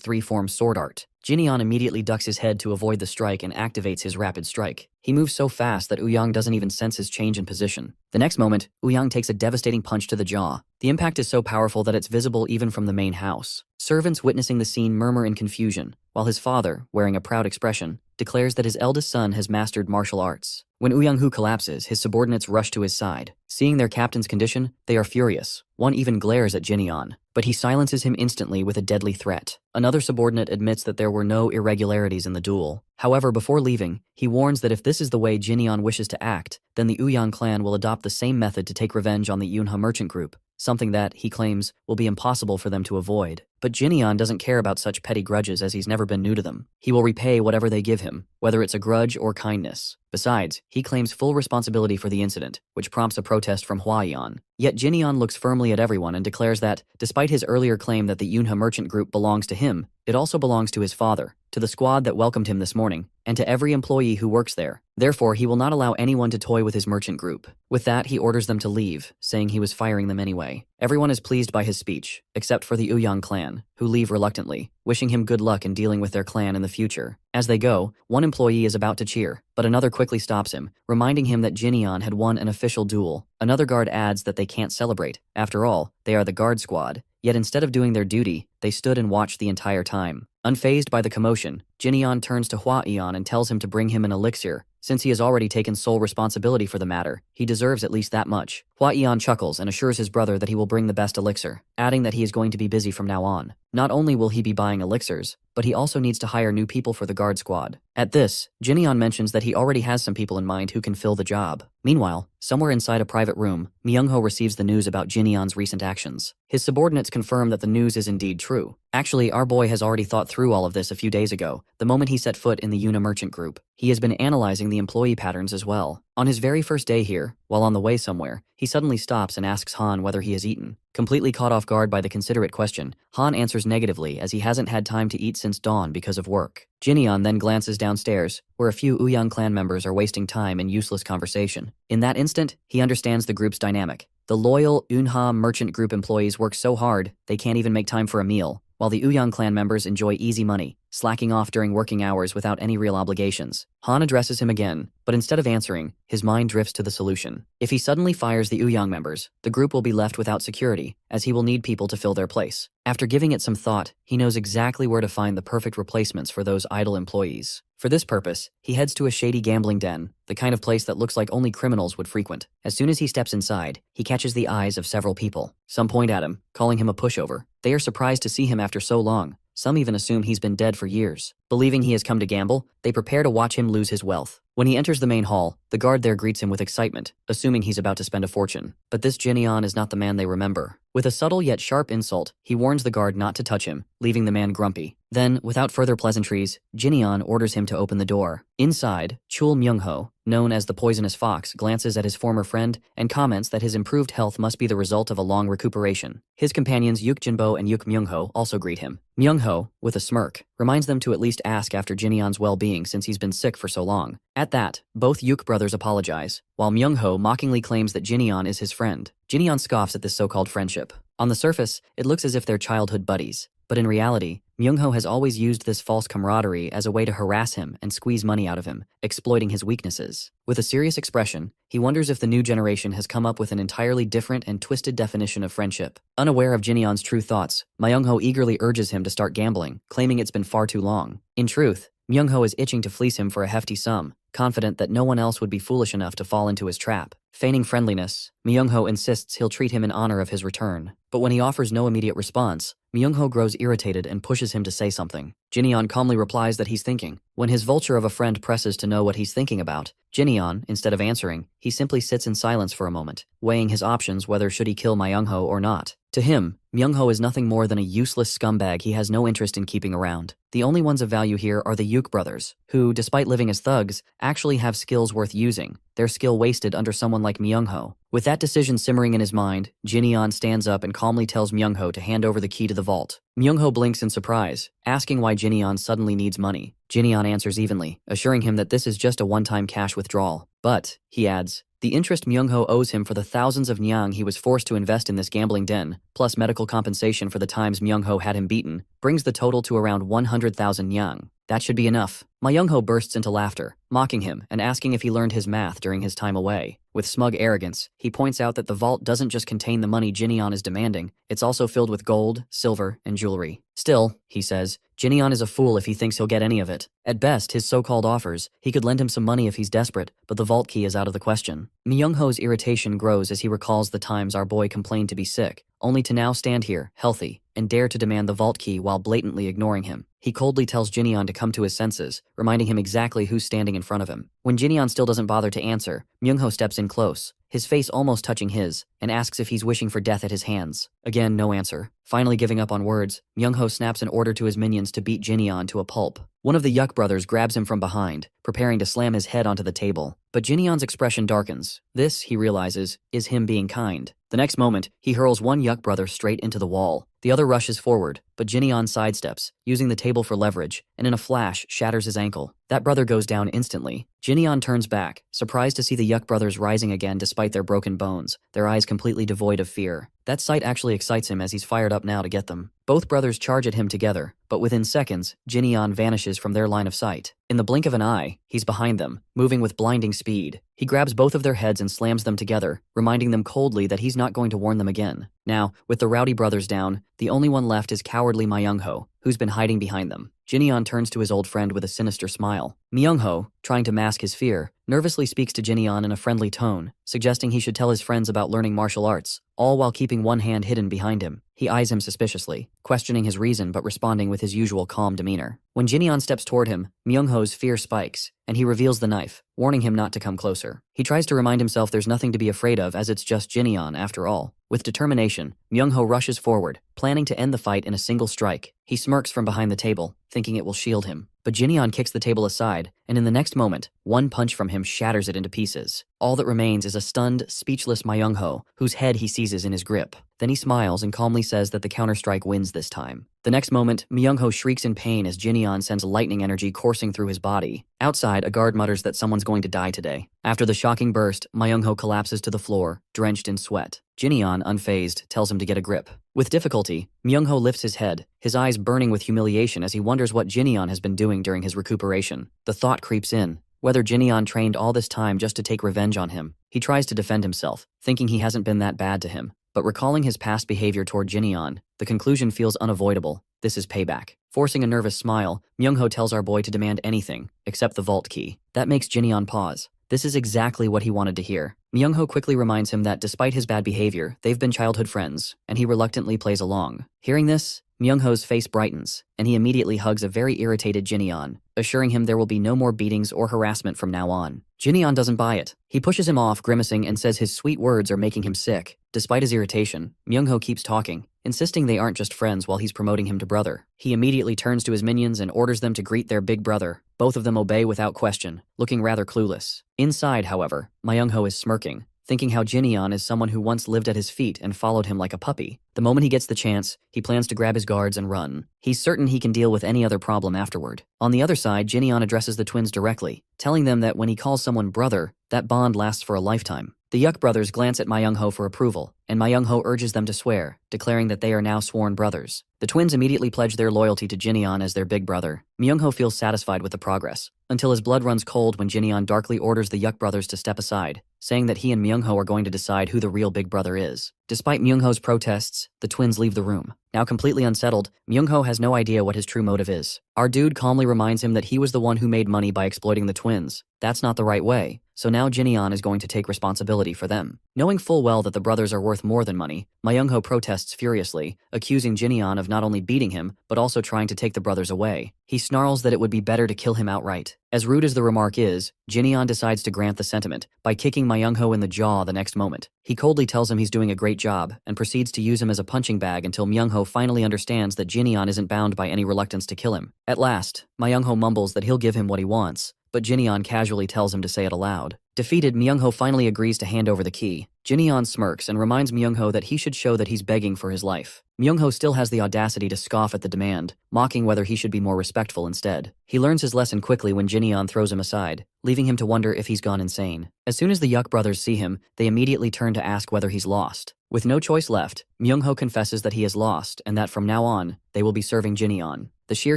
three-form sword art. Jin immediately ducks his head to avoid the strike and activates his rapid strike. He moves so fast that Woosung doesn't even sense his change in position. The next moment, Woosung takes a devastating punch to the jaw. The impact is so powerful that it's visible even from the main house. Servants witnessing the scene murmur in confusion, while his father, wearing a proud expression, declares that his eldest son has mastered martial arts. When Woosung collapses, his subordinates rush to his side. Seeing their captain's condition, they are furious. One even glares at Jin, but he silences him instantly with a deadly threat. Another subordinate admits that there were no irregularities in the duel. However, before leaving, he warns that if this is the way Jin wishes to act, then the Woosung clan will adopt the same method to take revenge on the Yunha merchant group, something that, he claims, will be impossible for them to avoid. But Jin doesn't care about such petty grudges as he's never been new to them. He will repay whatever they give him, whether it's a grudge or kindness. Besides, he claims full responsibility for the incident, which prompts a protest from Hua-Yan. Yet Jin looks firmly at everyone and declares that, despite his earlier claim that the Yunha merchant group belongs to him, it also belongs to his father, to the squad that welcomed him this morning, and to every employee who works there. Therefore, he will not allow anyone to toy with his merchant group. With that, he orders them to leave, saying he was firing them anyway. Everyone is pleased by his speech, except for the Woosung clan, who leave reluctantly, wishing him good luck in dealing with their clan in the future. As they go, one employee is about to cheer, but another quickly stops him, reminding him that Jin had won an official duel. Another guard adds that they can't celebrate. After all, they are the guard squad. Yet instead of doing their duty, they stood and watched the entire time. Unfazed by the commotion, Jin turns to Hua-Yan and tells him to bring him an elixir. Since he has already taken sole responsibility for the matter, he deserves at least that much. Hua-Yan chuckles and assures his brother that he will bring the best elixir, adding that he is going to be busy from now on. Not only will he be buying elixirs, but he also needs to hire new people for the guard squad. At this, Jin mentions that he already has some people in mind who can fill the job. Meanwhile, somewhere inside a private room, Myung-ho receives the news about Jin recent actions. His subordinates confirm that the news is indeed true. Actually, our boy has already thought through all of this a few days ago, the moment he set foot in the Yuna merchant group. He has been analyzing the employee patterns as well. On his very first day here, while on the way somewhere, he suddenly stops and asks Han whether he has eaten. Completely caught off guard by the considerate question, Han answers negatively as he hasn't had time to eat since dawn because of work. Jin then glances downstairs, where a few Woosung clan members are wasting time in useless conversation. In that instant, he understands the group's dynamic. The loyal Yunha merchant group employees work so hard, they can't even make time for a meal, while the Woosung clan members enjoy easy money, slacking off during working hours without any real obligations. Han addresses him again, but instead of answering, his mind drifts to the solution. If he suddenly fires the Woosung members, the group will be left without security, as he will need people to fill their place. After giving it some thought, he knows exactly where to find the perfect replacements for those idle employees. For this purpose, he heads to a shady gambling den, the kind of place that looks like only criminals would frequent. As soon as he steps inside, he catches the eyes of several people. Some point at him, calling him a pushover. They are surprised to see him after so long. Some even assume he's been dead for years. Believing he has come to gamble, they prepare to watch him lose his wealth. When he enters the main hall, the guard there greets him with excitement, assuming he's about to spend a fortune. But this Jin is not the man they remember. With a subtle yet sharp insult, he warns the guard not to touch him, leaving the man grumpy. Then, without further pleasantries, Jin orders him to open the door. Inside, Chul Myung-ho, known as the Poisonous Fox, glances at his former friend and comments that his improved health must be the result of a long recuperation. His companions Yuk Jinbo and Yuk Myung-ho also greet him. Myung-ho, with a smirk, reminds them to at least ask after Jin well-being since he's been sick for so long. At that, both Yuk brothers apologize, while Myung-ho mockingly claims that Jin is his friend. Jin scoffs at this so-called friendship. On the surface, it looks as if they're childhood buddies, but in reality, Myung-ho has always used this false camaraderie as a way to harass him and squeeze money out of him, exploiting his weaknesses. With a serious expression, he wonders if the new generation has come up with an entirely different and twisted definition of friendship. Unaware of Jin true thoughts, Myung-ho eagerly urges him to start gambling, claiming it's been far too long. In truth, Myung-ho is itching to fleece him for a hefty sum, confident that no one else would be foolish enough to fall into his trap. Feigning friendliness, Myung-ho insists he'll treat him in honor of his return. But when he offers no immediate response, Myung-ho grows irritated and pushes him to say something. Jin calmly replies that he's thinking. When his vulture of a friend presses to know what he's thinking about, Jin, instead of answering, he simply sits in silence for a moment, weighing his options whether should he kill Myung-ho or not. To him, Myung-ho is nothing more than a useless scumbag he has no interest in keeping around. The only ones of value here are the Yuk brothers, who, despite living as thugs, actually have skills worth using, their skill wasted under someone like Myung-ho. With that decision simmering in his mind, Jin-yeon stands up and calmly tells Myung-ho to hand over the key to the vault. Myung-ho blinks in surprise, asking why Jin-yeon suddenly needs money. Jin-yeon answers evenly, assuring him that this is just a one-time cash withdrawal. But, he adds, the interest Myung-ho owes him for the thousands of nyang he was forced to invest in this gambling den, plus medical compensation for the times Myung-ho had him beaten, brings the total to around 100,000 nyang. That should be enough. Myung-ho bursts into laughter, mocking him and asking if he learned his math during his time away. With smug arrogance, he points out that the vault doesn't just contain the money Jin-yeon is demanding, it's also filled with gold, silver, and jewelry. Still, he says, Jin-yeon is a fool if he thinks he'll get any of it. At best, his so-called offers, he could lend him some money if he's desperate, but the vault key is out of the question. Myung-ho's irritation grows as he recalls the times our boy complained to be sick, only to now stand here, healthy, and dare to demand the vault key while blatantly ignoring him. He coldly tells Jin-yeon to come to his senses, reminding him exactly who's standing in front of him. When Jin-yeon still doesn't bother to answer, Myung-ho steps in close, his face almost touching his, and asks if he's wishing for death at his hands. Again, no answer. Finally giving up on words, Myung-ho snaps an order to his minions to beat Jin-yeon to a pulp. One of the Yuk brothers grabs him from behind, preparing to slam his head onto the table. But Jin-yeon's expression darkens. This, he realizes, is him being kind. The next moment, he hurls one Yuk brother straight into the wall. The other rushes forward, but Jin-yeon sidesteps, using the table for leverage, and in a flash shatters his ankle. That brother goes down instantly. Jin-yeon turns back, surprised to see the Yuk brothers rising again despite their broken bones, their eyes completely devoid of fear. That sight actually excites him as he's fired up now to get them. Both brothers charge at him together, but within seconds, Jin-yeon vanishes from their line of sight. In the blink of an eye, he's behind them, moving with blinding speed. He grabs both of their heads and slams them together, reminding them coldly that he's not going to warn them again. Now, with the rowdy brothers down, the only one left is cowardly Myung-ho, who's been hiding behind them. Jin-yeon turns to his old friend with a sinister smile. Myung-ho, trying to mask his fear, nervously speaks to Jin-yeon in a friendly tone, suggesting he should tell his friends about learning martial arts, all while keeping one hand hidden behind him. He eyes him suspiciously, questioning his reason but responding with his usual calm demeanor. When Jin-yeon steps toward him, Myung-ho's fear spikes, and he reveals the knife, warning him not to come closer. He tries to remind himself there's nothing to be afraid of as it's just Jin-yeon after all. With determination, Myung-ho rushes forward, planning to end the fight in a single strike. He smirks from behind the table, thinking it will shield him. But Jin-yeon kicks the table aside, and in the next moment, one punch from him shatters it into pieces. All that remains is a stunned, speechless Myung-ho, whose head he seizes in his grip. Then he smiles and calmly says that the counterstrike wins this time. The next moment, Myung-ho shrieks in pain as Jin-yeon sends lightning energy coursing through his body. Outside, a guard mutters that someone's going to die today. After the shocking burst, Myung-ho collapses to the floor, drenched in sweat. Jin-yeon, unfazed, tells him to get a grip. With difficulty, Myung-ho lifts his head, his eyes burning with humiliation as he wonders what Jin-yeon has been doing during his recuperation. The thought creeps in, whether Jin-yeon trained all this time just to take revenge on him. He tries to defend himself, thinking he hasn't been that bad to him. But recalling his past behavior toward Jin-yeon, the conclusion feels unavoidable. This is payback. Forcing a nervous smile, Myung-ho tells our boy to demand anything, except the vault key. That makes Jin-yeon pause. This is exactly what he wanted to hear. Myung-ho quickly reminds him that despite his bad behavior, they've been childhood friends, and he reluctantly plays along. Hearing this, Myung-ho's face brightens, and he immediately hugs a very irritated Jin-yeon, assuring him there will be no more beatings or harassment from now on. Jin-yeon doesn't buy it. He pushes him off, grimacing, and says his sweet words are making him sick. Despite his irritation, Myung-ho keeps talking, insisting they aren't just friends while he's promoting him to brother. He immediately turns to his minions and orders them to greet their big brother. Both of them obey without question, looking rather clueless. Inside, however, Myung-ho is smirking, thinking how Jin-yeon is someone who once lived at his feet and followed him like a puppy. The moment he gets the chance, he plans to grab his guards and run. He's certain he can deal with any other problem afterward. On the other side, Jin-yeon addresses the twins directly, telling them that when he calls someone brother, that bond lasts for a lifetime. The Yuk brothers glance at Myung-ho for approval, and Myung-ho urges them to swear, declaring that they are now sworn brothers. The twins immediately pledge their loyalty to Jin-yeon as their big brother. Myung-ho feels satisfied with the progress, until his blood runs cold when Jin-yeon darkly orders the Yuk brothers to step aside, saying that he and Myung-ho are going to decide who the real big brother is. Despite Myung-ho's protests, the twins leave the room. Now completely unsettled, Myung-ho has no idea what his true motive is. Our dude calmly reminds him that he was the one who made money by exploiting the twins. That's not the right way, so now Jin-yeon is going to take responsibility for them. Knowing full well that the brothers are worth more than money, Myung-ho protests furiously, accusing Jin-yeon of not only beating him, but also trying to take the brothers away. He snarls that it would be better to kill him outright. As rude as the remark is, Jin-yeon decides to grant the sentiment by kicking Myung-ho in the jaw the next moment. He coldly tells him he's doing a great job and proceeds to use him as a punching bag until Myung-ho finally understands that Jin-yeon isn't bound by any reluctance to kill him. At last, Myung-ho mumbles that he'll give him what he wants, but Jinyeon casually tells him to say it aloud. Defeated, Myungho finally agrees to hand over the key. Jinyeon smirks and reminds Myungho that he should show that he's begging for his life. Myungho still has the audacity to scoff at the demand, mocking whether he should be more respectful instead. He learns his lesson quickly when Jinyeon throws him aside, leaving him to wonder if he's gone insane. As soon as the Yuk brothers see him, they immediately turn to ask whether he's lost. With no choice left, Myungho confesses that he is lost and that from now on, they will be serving Jinyeon. The sheer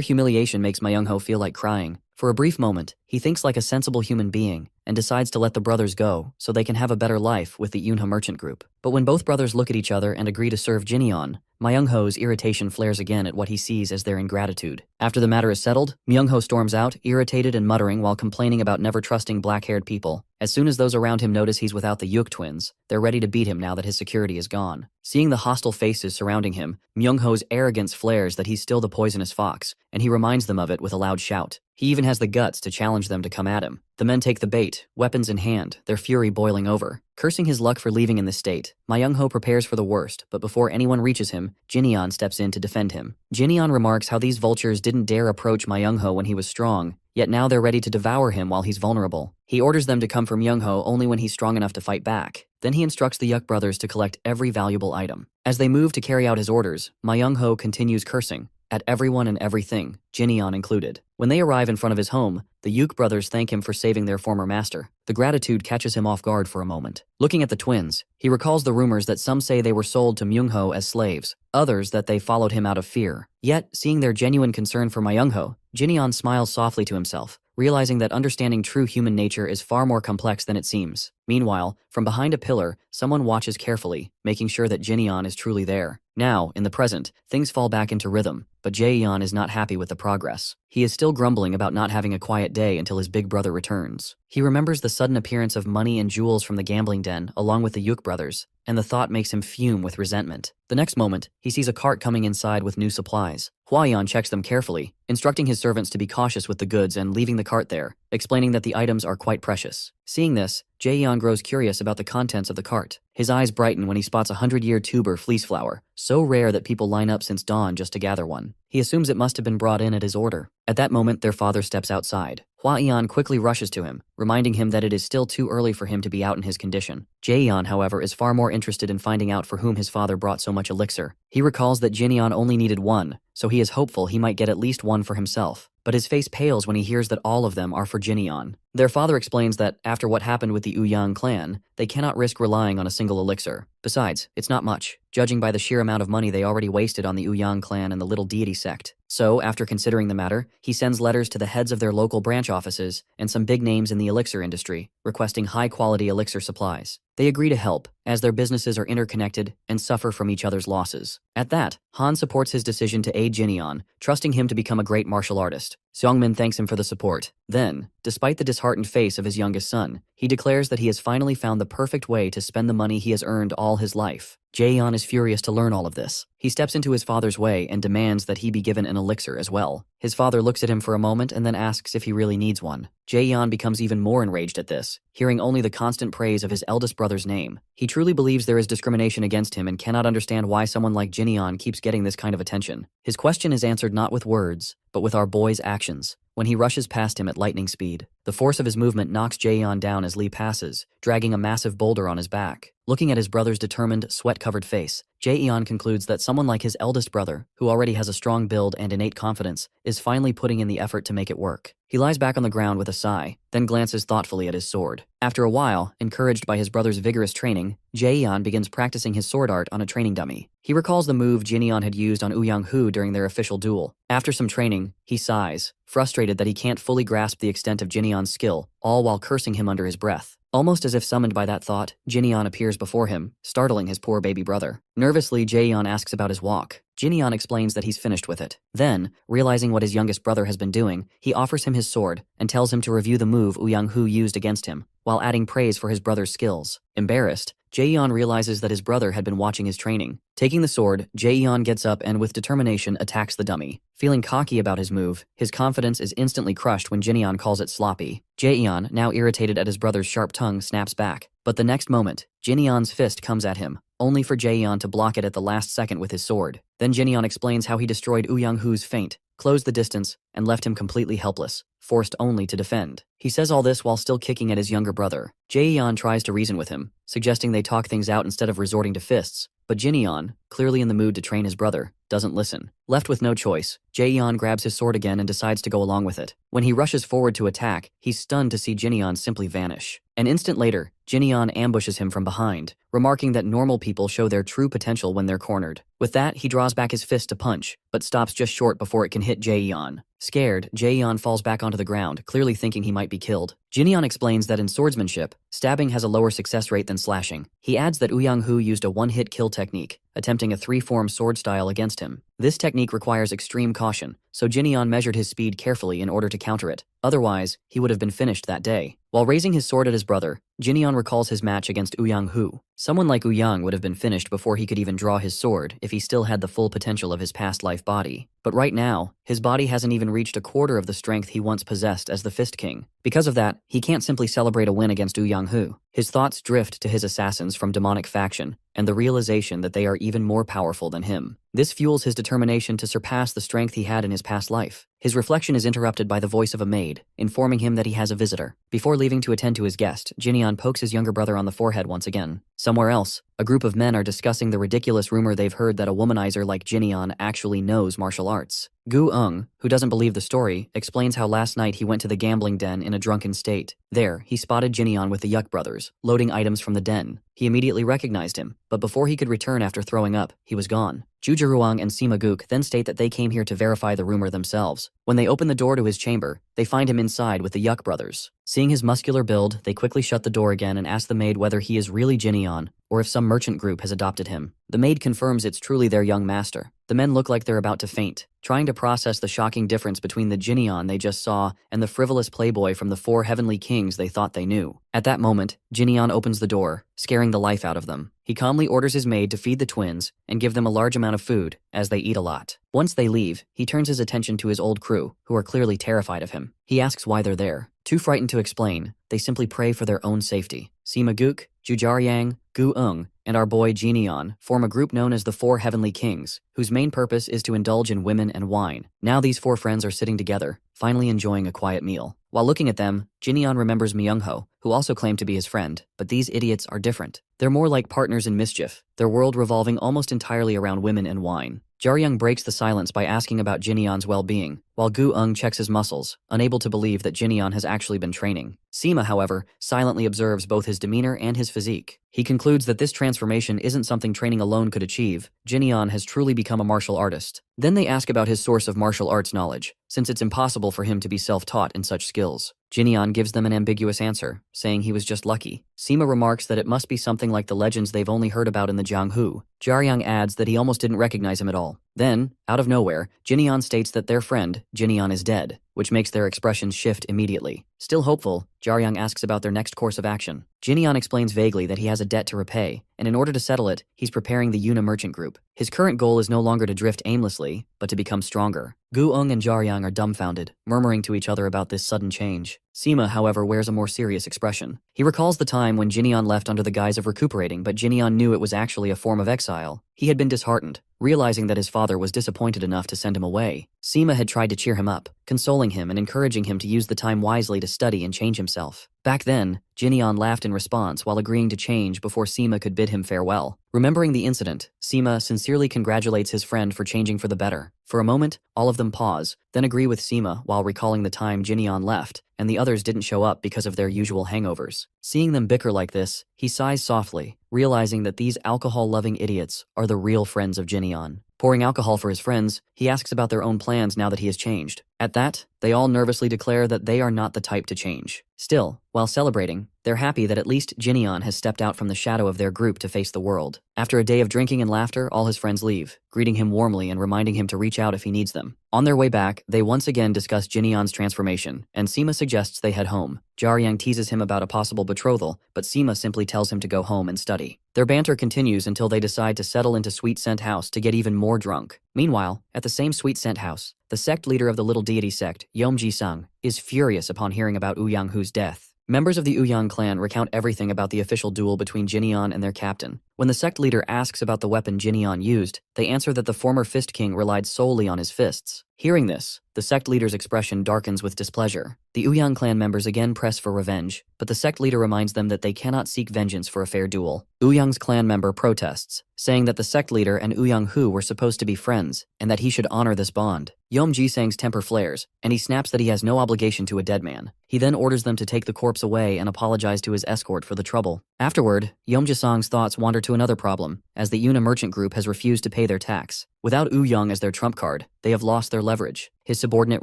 humiliation makes Myungho feel like crying. For a brief moment, he thinks like a sensible human being and decides to let the brothers go so they can have a better life with the Yunha merchant group. But when both brothers look at each other and agree to serve Jinyeon, Myungho's irritation flares again at what he sees as their ingratitude. After the matter is settled, Myungho storms out, irritated and muttering while complaining about never trusting black-haired people. As soon as those around him notice he's without the Yuk twins, they're ready to beat him now that his security is gone. Seeing the hostile faces surrounding him, Myungho's arrogance flares that he's still the poisonous fox, and he reminds them of it with a loud shout. He even has the guts to challenge them to come at him. The men take the bait, weapons in hand, their fury boiling over. Cursing his luck for leaving in this state, Myungho prepares for the worst, but before anyone reaches him, Jinyeon steps in to defend him. Jinyeon remarks how these vultures didn't dare approach Myungho when he was strong, yet now they're ready to devour him while he's vulnerable. He orders them to come for Myungho only when he's strong enough to fight back. Then he instructs the Yuk brothers to collect every valuable item. As they move to carry out his orders, Myungho continues cursing at everyone and everything, Jinyeon included. When they arrive in front of his home, the Yuk brothers thank him for saving their former master. The gratitude catches him off guard for a moment. Looking at the twins, he recalls the rumors that some say they were sold to Myungho as slaves, others that they followed him out of fear. Yet, seeing their genuine concern for Myungho, Jinyeon smiles softly to himself, realizing that understanding true human nature is far more complex than it seems. Meanwhile, from behind a pillar, someone watches carefully, making sure that Jinyeon is truly there. Now, in the present, things fall back into rhythm, but Jaeyeon is not happy with the progress. He is still grumbling about not having a quiet day until his big brother returns. He remembers the sudden appearance of money and jewels from the gambling den, along with the Yuk brothers, and the thought makes him fume with resentment. The next moment, he sees a cart coming inside with new supplies. Hwayeon checks them carefully, instructing his servants to be cautious with the goods and leaving the cart there, explaining that the items are quite precious. Seeing this, Jaeyeon grows curious about the contents of the cart. His eyes brighten when he spots a 100-year tuber fleece flower, so rare that people line up since dawn just to gather one. He assumes it must have been brought in at his order. At that moment, their father steps outside. Hwayeon quickly rushes to him, reminding him that it is still too early for him to be out in his condition. Jaeyeon, however, is far more interested in finding out for whom his father brought so much elixir. He recalls that Jinyeon only needed one, so he is hopeful he might get at least one for himself. But his face pales when he hears that all of them are for Jinyeon. Their father explains that, after what happened with the Ouyang clan, they cannot risk relying on a single elixir. Besides, it's not much, judging by the sheer amount of money they already wasted on the Ouyang clan and the little deity sect. So, after considering the matter, he sends letters to the heads of their local branch offices and some big names in the elixir industry, requesting high-quality elixir supplies. They agree to help, as their businesses are interconnected and suffer from each other's losses. At that, Han supports his decision to aid Jinyeon, trusting him to become a great martial artist. Seongmin thanks him for the support. Then, despite the disheartened face of his youngest son, he declares that he has finally found the perfect way to spend the money he has earned all his life. Jaeyeon is furious to learn all of this. He steps into his father's way and demands that he be given an elixir as well. His father looks at him for a moment and then asks if he really needs one. Jaeyeon becomes even more enraged at this, hearing only the constant praise of his eldest brother's name. He truly believes there is discrimination against him and cannot understand why someone like Jinyeon keeps getting this kind of attention. His question is answered not with words, but with our boy's actions. When he rushes past him at lightning speed, the force of his movement knocks Jaeyeon down as Lee passes, dragging a massive boulder on his back. Looking at his brother's determined, sweat-covered face, Jaeyeon concludes that someone like his eldest brother, who already has a strong build and innate confidence, is finally putting in the effort to make it work. He lies back on the ground with a sigh, then glances thoughtfully at his sword. After a while, encouraged by his brother's vigorous training, Jaeyeon begins practicing his sword art on a training dummy. He recalls the move Jinyeon had used on Ouyang Hu during their official duel. After some training, he sighs, frustrated that he can't fully grasp the extent of Jinyeon's skill, all while cursing him under his breath. Almost as if summoned by that thought, Jinyeon appears before him, startling his poor baby brother. Nervously, Jaeyeon asks about his walk. Jinyeon explains that he's finished with it. Then, realizing what his youngest brother has been doing, he offers him his sword and tells him to review the move Ouyang Hu used against him, while adding praise for his brother's skills. Embarrassed, Jaeyeon realizes that his brother had been watching his training. Taking the sword, Jaeyeon gets up and with determination attacks the dummy. Feeling cocky about his move, his confidence is instantly crushed when Jinyeon calls it sloppy. Jaeyeon, now irritated at his brother's sharp tongue, snaps back. But the next moment, Jinyeon's fist comes at him, only for Jaeyeon to block it at the last second with his sword. Then Jinyeon explains how he destroyed Ouyang Hu's feint, closed the distance, and left him completely helpless, forced only to defend. He says all this while still kicking at his younger brother. Jae-yeon tries to reason with him, suggesting they talk things out instead of resorting to fists, but Jin-yeon, clearly in the mood to train his brother, doesn't listen. Left with no choice, Jae-yeon grabs his sword again and decides to go along with it. When he rushes forward to attack, he's stunned to see Jin-yeon simply vanish. An instant later, Jin-yeon ambushes him from behind, remarking that normal people show their true potential when they're cornered. With that, he draws back his fist to punch, but stops just short before it can hit Jae-yeon. Scared, Jae-yeon falls back onto the ground, clearly thinking he might be killed. Jin-yeon explains that in swordsmanship, stabbing has a lower success rate than slashing. He adds that Woo-young-hoo used a one-hit kill technique, attempting a three-form sword style against him. This technique requires extreme caution, so Jin-yeon measured his speed carefully in order to counter it. Otherwise, he would have been finished that day. While raising his sword at his brother, Jin-yeon recalls his match against Woo-young-hoo. Someone like Woo-young would have been finished before he could even draw his sword if he still had the full potential of his past life body. But right now, his body hasn't even reached a quarter of the strength he once possessed as the Fist King. Because of that, he can't simply celebrate a win against Woo-young-hoo. His thoughts drift to his assassins from demonic faction, and the realization that they are even more powerful than him. This fuels his determination to surpass the strength he had in his past life. His reflection is interrupted by the voice of a maid, informing him that he has a visitor. Before leaving to attend to his guest, Jin-yeon pokes his younger brother on the forehead once again. Somewhere else, a group of men are discussing the ridiculous rumor they've heard that a womanizer like Jin-yeon actually knows martial arts. Gu-eung, who doesn't believe the story, explains how last night he went to the gambling den in a drunken state. There, he spotted Jin-yeon with the Yuk brothers, loading items from the den. He immediately recognized him, but before he could return after throwing up, he was gone. Jujeruang and Sima-guk then state that they came here to verify the rumor themselves. When they open the door to his chamber, they find him inside with the Yuk brothers. Seeing his muscular build, they quickly shut the door again and ask the maid whether he is really Jin-yeon, or if some merchant group has adopted him. The maid confirms it's truly their young master. The men look like they're about to faint, trying to process the shocking difference between the Jin-yeon they just saw and the frivolous playboy from the 4 heavenly kings they thought they knew. At that moment, Jin-yeon opens the door, scaring the life out of them. He calmly orders his maid to feed the twins and give them a large amount of food, as they eat a lot. Once they leave, he turns his attention to his old crew, who are clearly terrified of him. He asks why they're there. Too frightened to explain, they simply pray for their own safety. Sima-guk, Jujaryang, Gu-eung, and our boy Jin-yeon form a group known as the 4 Heavenly Kings, whose main purpose is to indulge in women and wine. Now these 4 friends are sitting together, finally enjoying a quiet meal. While looking at them, Jin-yeon remembers Myung-ho, who also claimed to be his friend, but these idiots are different. They're more like partners in mischief, their world revolving almost entirely around women and wine. Jaryang breaks the silence by asking about Jin-yeon's well-being, while Gu-eung checks his muscles, unable to believe that Jin-yeon has actually been training. Sima, however, silently observes both his demeanor and his physique. He concludes that this transformation isn't something training alone could achieve. Jin-yeon has truly become a martial artist. Then they ask about his source of martial arts knowledge, since it's impossible for him to be self-taught in such skills. Jin-yeon gives them an ambiguous answer, saying he was just lucky. Sima remarks that it must be something like the legends they've only heard about in the Jianghu. Jaryang adds that he almost didn't recognize him at all. Then, out of nowhere, Jin-yeon states that their friend, Jin-yeon, is dead, which makes their expressions shift immediately. Still hopeful, Jaryang asks about their next course of action. Jin-yeon explains vaguely that he has a debt to repay, and in order to settle it, he's preparing the Yuna merchant group. His current goal is no longer to drift aimlessly, but to become stronger. Gu-eung and Jaryang are dumbfounded, murmuring to each other about this sudden change. Sima, however, wears a more serious expression. He recalls the time when Jin-yeon left under the guise of recuperating, but Jin-yeon knew it was actually a form of exile. He had been disheartened, realizing that his father was disappointed enough to send him away. Sima had tried to cheer him up, consoling him and encouraging him to use the time wisely to study and change himself. Back then, Jin-yeon laughed in response while agreeing to change before Sima could bid him farewell. Remembering the incident, Sima sincerely congratulates his friend for changing for the better. For a moment, all of them pause, then agree with Sima while recalling the time Jin-yeon left, and the others didn't show up because of their usual hangovers. Seeing them bicker like this, he sighs softly, realizing that these alcohol-loving idiots are the real friends of Jin-yeon. Pouring alcohol for his friends, he asks about their own plans now that he has changed. At that, they all nervously declare that they are not the type to change. Still, while celebrating, they're happy that at least Jin-yeon has stepped out from the shadow of their group to face the world. After a day of drinking and laughter, all his friends leave, greeting him warmly and reminding him to reach out if he needs them. On their way back, they once again discuss Jin-yeon's transformation, and Sima suggests they head home. Jaryang teases him about a possible betrothal, but Sima simply tells him to go home and study. Their banter continues until they decide to settle into Sweet Scent House to get even more drunk. Meanwhile, at the same Sweet Scent House, the sect leader of the little deity sect, Yeomji-sung, is furious upon hearing about Woo-young-hoo's death. Members of the Woo-young clan recount everything about the official duel between Jin-yeon and their captain. When the sect leader asks about the weapon Jin-yeon used, they answer that the former Fist King relied solely on his fists. Hearing this, the sect leader's expression darkens with displeasure. The Ouyang clan members again press for revenge, but the sect leader reminds them that they cannot seek vengeance for a fair duel. Ouyang's clan member protests, saying that the sect leader and Ouyang Hu were supposed to be friends, and that he should honor this bond. Yom Jisang's temper flares, and he snaps that he has no obligation to a dead man. He then orders them to take the corpse away and apologize to his escort for the trouble. Afterward, Yom Jisang's thoughts wander to another problem, as the Yuna merchant group has refused to pay their tax. Without Ouyang as their trump card, they have lost their leverage. His subordinate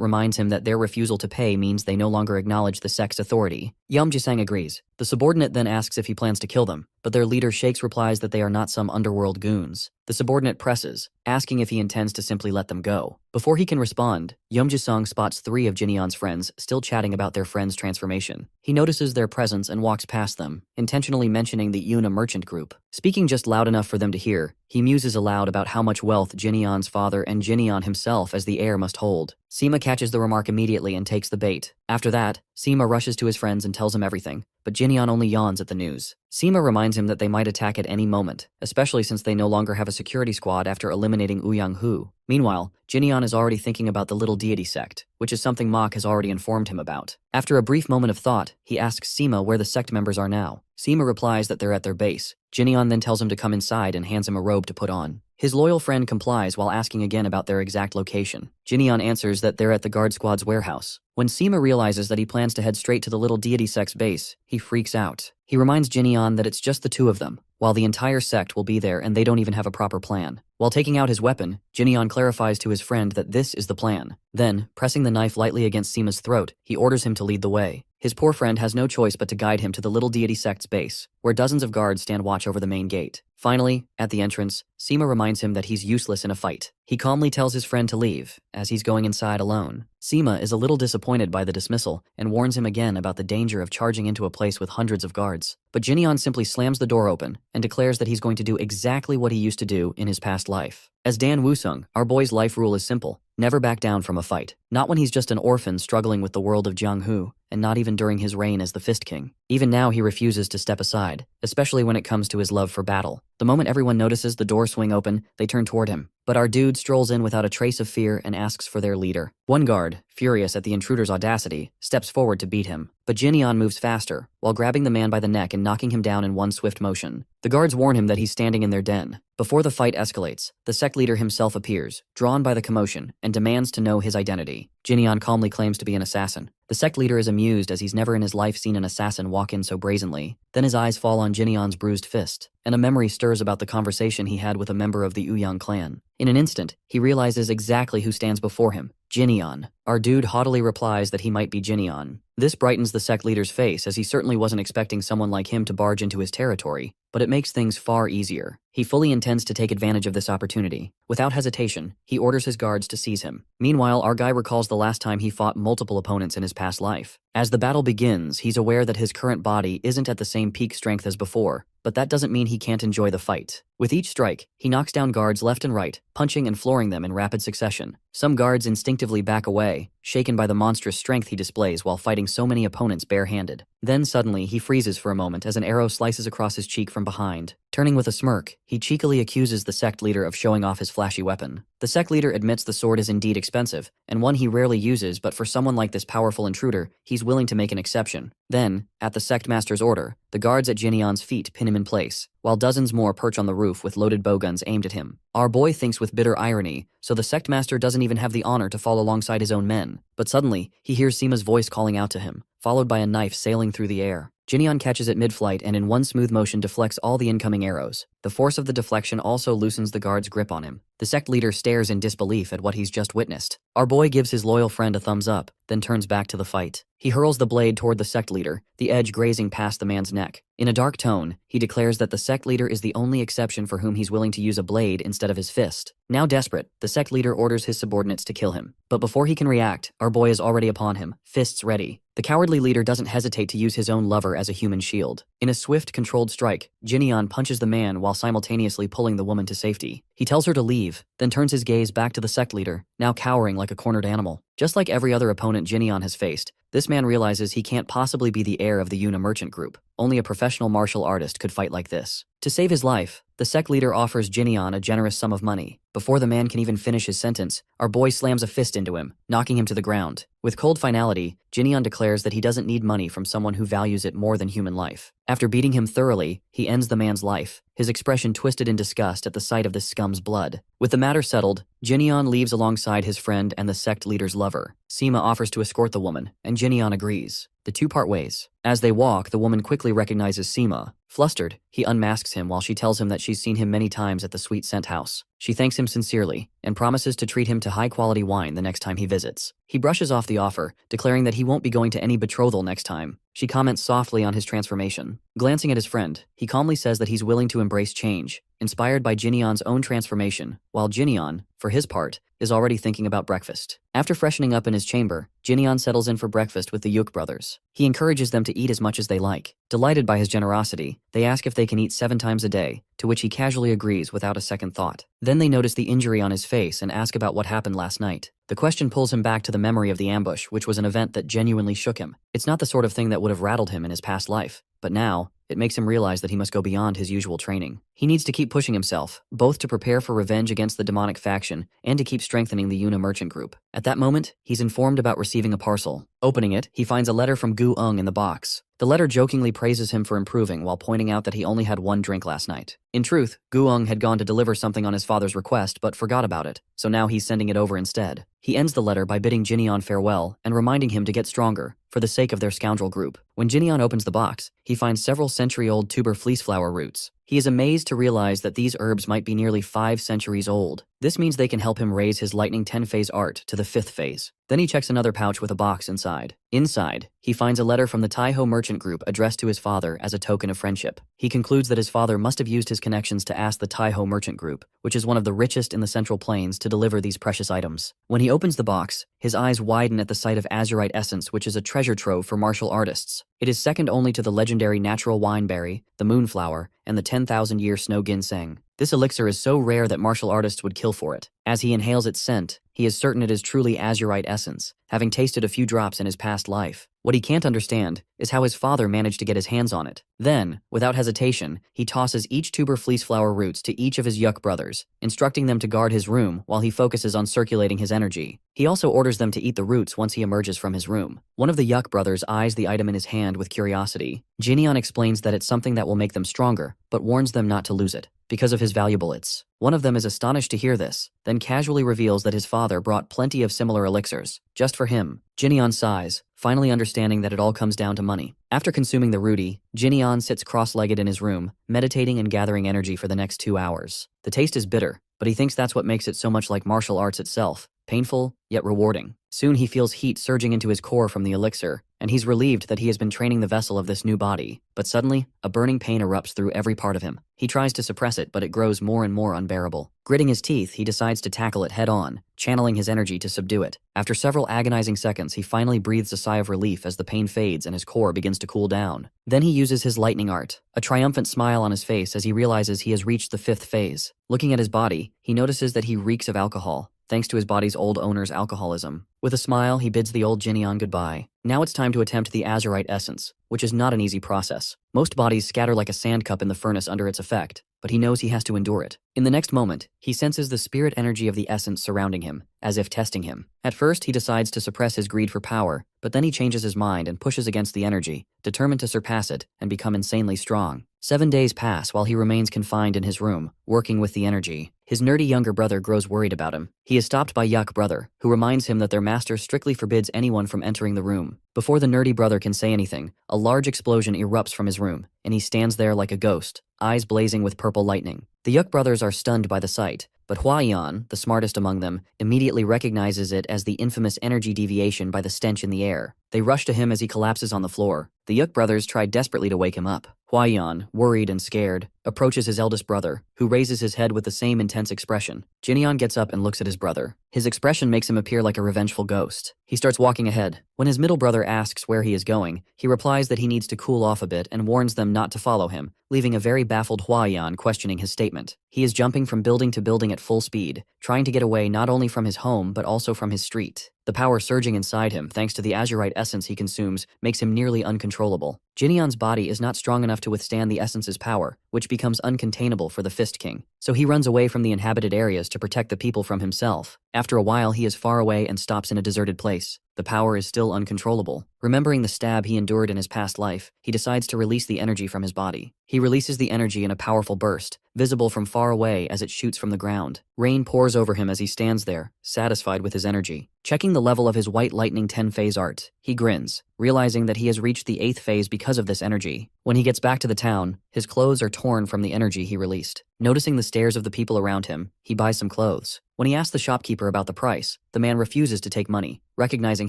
reminds him that their refusal to pay means they no longer acknowledge the sect's authority. Yom Jisang agrees. The subordinate then asks if he plans to kill them, but their leader Shakes replies that they are not some underworld goons. The subordinate presses, asking if he intends to simply let them go. Before he can respond, Yom Jisang spots 3 of Jinion's friends still chatting about their friend's transformation. He notices their presence and walks past them, intentionally mentioning the Yuna merchant group. Speaking just loud enough for them to hear, he muses aloud about how much wealth Jinion's father and Jinion himself as the heir must hold. Sima catches the remark immediately and takes the bait. After that, Sima rushes to his friends and tells him everything, but Jinion only yawns at the news. Sima reminds him that they might attack at any moment, especially since they no longer have a security squad after eliminating Ouyang Hu. Meanwhile, Jinion is already thinking about the little deity sect, which is something Mok has already informed him about. After a brief moment of thought, he asks Sima where the sect members are now. Sima replies that they're at their base. Jinion then tells him to come inside and hands him a robe to put on. His loyal friend complies while asking again about their exact location. Jinion answers that they're at the guard squad's warehouse. When Sima realizes that he plans to head straight to the little deity sect's base, he freaks out. He reminds Jinion that it's just the 2 of them, while the entire sect will be there and they don't even have a proper plan. While taking out his weapon, Jinion clarifies to his friend that this is the plan. Then, pressing the knife lightly against Sima's throat, he orders him to lead the way. His poor friend has no choice but to guide him to the little deity sect's base, where dozens of guards stand watch over the main gate. Finally, at the entrance, Sima reminds him that he's useless in a fight. He calmly tells his friend to leave, as he's going inside alone. Sima is a little disappointed by the dismissal and warns him again about the danger of charging into a place with hundreds of guards. But Jinion simply slams the door open and declares that he's going to do exactly what he used to do in his past life. As Dan Woosung, our boy's life rule is simple: never back down from a fight. Not when he's just an orphan struggling with the world of Jianghu, and not even during his reign as the Fist King. Even now he refuses to step aside, especially when it comes to his love for battle. The moment everyone notices the door swing open, they turn toward him. But our dude strolls in without a trace of fear and asks for their leader. One guard, furious at the intruder's audacity, steps forward to beat him. But Jinion moves faster, while grabbing the man by the neck and knocking him down in one swift motion. The guards warn him that he's standing in their den. Before the fight escalates, the sect leader himself appears, drawn by the commotion, and demands to know his identity. Jinion calmly claims to be an assassin. The sect leader is amused as he's never in his life seen an assassin walk in so brazenly. Then his eyes fall on Jinion's bruised fist, and a memory stirs about the conversation he had with a member of the Ouyang clan. In an instant, he realizes exactly who stands before him: Jinion. Our dude haughtily replies that he might be Jinion. This brightens the sect leader's face, as he certainly wasn't expecting someone like him to barge into his territory, but it makes things far easier. He fully intends to take advantage of this opportunity. Without hesitation, he orders his guards to seize him. Meanwhile, our guy recalls the last time he fought multiple opponents in his past life. As the battle begins, he's aware that his current body isn't at the same peak strength as before, but that doesn't mean he can't enjoy the fight. With each strike, he knocks down guards left and right, punching and flooring them in rapid succession. Some guards instinctively back away, shaken by the monstrous strength he displays while fighting so many opponents barehanded. Then suddenly, he freezes for a moment as an arrow slices across his cheek from behind. Turning with a smirk, he cheekily accuses the sect leader of showing off his flashy weapon. The sect leader admits the sword is indeed expensive, and one he rarely uses, but for someone like this powerful intruder, he's willing to make an exception. Then, at the sect master's order, the guards at Jinion's feet pin him in place, while dozens more perch on the roof with loaded bowguns aimed at him. Our boy thinks with bitter irony, so the sect master doesn't even have the honor to fall alongside his own men. But suddenly, he hears Sima's voice calling out to him, followed by a knife sailing through the air. Jinion catches it mid-flight and in one smooth motion deflects all the incoming arrows. The force of the deflection also loosens the guard's grip on him. The sect leader stares in disbelief at what he's just witnessed. Our boy gives his loyal friend a thumbs up, then turns back to the fight. He hurls the blade toward the sect leader, the edge grazing past the man's neck. In a dark tone, he declares that the sect leader is the only exception for whom he's willing to use a blade instead of his fist. Now desperate, the sect leader orders his subordinates to kill him. But before he can react, our boy is already upon him, fists ready. The cowardly leader doesn't hesitate to use his own lover as a human shield. In a swift, controlled strike, Jinion punches the man while simultaneously pulling the woman to safety. He tells her to leave, then turns his gaze back to the sect leader, now cowering like a cornered animal. Just like every other opponent Jinion has faced, this man realizes he can't possibly be the heir of the Yuna merchant group. Only a professional martial artist could fight like this. To save his life, the sect leader offers Jinion a generous sum of money. Before the man can even finish his sentence, our boy slams a fist into him, knocking him to the ground. With cold finality, Jinyeon declares that he doesn't need money from someone who values it more than human life. After beating him thoroughly, he ends the man's life, his expression twisted in disgust at the sight of this scum's blood. With the matter settled, Jinyeon leaves alongside his friend and the sect leader's lover. Sima offers to escort the woman, and Jinyeon agrees. The two part ways. As they walk, the woman quickly recognizes Sima. Flustered, he unmasks him while she tells him that she's seen him many times at the Sweet Scent House. She thanks him sincerely, and promises to treat him to high-quality wine the next time he visits. He brushes off the offer, declaring that he won't be going to any betrothal next time. She comments softly on his transformation. Glancing at his friend, he calmly says that he's willing to embrace change, inspired by Jinyeon's own transformation, while Jinyeon, for his part, is already thinking about breakfast. After freshening up in his chamber, Jinyeon settles in for breakfast with the Yuk brothers. He encourages them to eat as much as they like. Delighted by his generosity, they ask if they can eat 7 times a day, to which he casually agrees without a second thought. Then they notice the injury on his face and ask about what happened last night. The question pulls him back to the memory of the ambush, which was an event that genuinely shook him. It's not the sort of thing that would have rattled him in his past life, but now, it makes him realize that he must go beyond his usual training. He needs to keep pushing himself, both to prepare for revenge against the demonic faction and to keep strengthening the Yuna merchant group. At that moment, he's informed about receiving a parcel. Opening it, he finds a letter from Gu-eung in the box. The letter jokingly praises him for improving while pointing out that he only had 1 drink last night. In truth, Gu-eung had gone to deliver something on his father's request but forgot about it, so now he's sending it over instead. He ends the letter by bidding Jinyeon farewell and reminding him to get stronger, for the sake of their scoundrel group. When Jinyeon opens the box, he finds several century-old tuber fleeceflower roots. He is amazed to realize that these herbs might be nearly 5 centuries old. This means they can help him raise his lightning 10-phase art to the 5th phase. Then he checks another pouch with a box inside. Inside, he finds a letter from the Taiho merchant group addressed to his father as a token of friendship. He concludes that his father must have used his connections to ask the Taiho merchant group, which is one of the richest in the Central Plains, to deliver these precious items. When he opens the box, his eyes widen at the sight of azurite essence, which is a treasure trove for martial artists. It is second only to the legendary natural wineberry, the moonflower, and the 10,000-year snow ginseng. This elixir is so rare that martial artists would kill for it. As he inhales its scent, he is certain it is truly azurite essence, having tasted a few drops in his past life. What he can't understand is how his father managed to get his hands on it. Then, without hesitation, he tosses each tuber fleeceflower roots to each of his Yuk brothers, instructing them to guard his room while he focuses on circulating his energy. He also orders them to eat the roots once he emerges from his room. One of the Yuk brothers eyes the item in his hand with curiosity. Jinyeon explains that it's something that will make them stronger, but warns them not to lose it, because of his valuable its. One of them is astonished to hear this, then casually reveals that his father brought plenty of similar elixirs, just for him. Jinyeon sighs, finally understanding that it all comes down to money. After consuming the rooty, Jinyeon sits cross-legged in his room, meditating and gathering energy for the next 2 hours. The taste is bitter, but he thinks that's what makes it so much like martial arts itself, painful, yet rewarding. Soon he feels heat surging into his core from the elixir, and he's relieved that he has been training the vessel of this new body. But suddenly, a burning pain erupts through every part of him. He tries to suppress it, but it grows more and more unbearable. Gritting his teeth, he decides to tackle it head-on, channeling his energy to subdue it. After several agonizing seconds, he finally breathes a sigh of relief as the pain fades and his core begins to cool down. Then he uses his lightning art, a triumphant smile on his face as he realizes he has reached the 5th phase. Looking at his body, he notices that he reeks of alcohol, thanks to his body's old owner's alcoholism. With a smile, he bids the old Jinyeon goodbye. Now it's time to attempt the azurite essence, which is not an easy process. Most bodies scatter like a sand cup in the furnace under its effect, but he knows he has to endure it. In the next moment, he senses the spirit energy of the essence surrounding him, as if testing him. At first, he decides to suppress his greed for power, but then he changes his mind and pushes against the energy, determined to surpass it and become insanely strong. 7 days pass while he remains confined in his room, working with the energy. His nerdy younger brother grows worried about him. He is stopped by Yuk brother, who reminds him that their master strictly forbids anyone from entering the room. Before the nerdy brother can say anything, a large explosion erupts from his room, and he stands there like a ghost, eyes blazing with purple lightning. The Yuk brothers are stunned by the sight, but Hua-yeon, the smartest among them, immediately recognizes it as the infamous energy deviation by the stench in the air. They rush to him as he collapses on the floor. The Yuk brothers try desperately to wake him up. Hua-yeon, worried and scared, approaches his eldest brother, who raises his head with the same intense expression. Jinyeon gets up and looks at his brother. His expression makes him appear like a revengeful ghost. He starts walking ahead. When his middle brother asks where he is going, he replies that he needs to cool off a bit and warns them not to follow him, leaving a very baffled Hua-yeon questioning his statement. He is jumping from building to building at full speed, trying to get away not only from his home but also from his street. The power surging inside him thanks to the azurite essence he consumes makes him nearly uncontrollable. Jinion's body is not strong enough to withstand the essence's power, which becomes uncontainable for the Fist King. So he runs away from the inhabited areas to protect the people from himself. After a while, he is far away and stops in a deserted place. The power is still uncontrollable. Remembering the stab he endured in his past life, he decides to release the energy from his body. He releases the energy in a powerful burst, visible from far away as it shoots from the ground. Rain pours over him as he stands there, satisfied with his energy. Checking the level of his white lightning 10 phase art, he grins, realizing that he has reached the 8th phase because of this energy. When he gets back to the town, his clothes are torn from the energy he released. Noticing the stares of the people around him, he buys some clothes. When he asks the shopkeeper about the price, the man refuses to take money, recognizing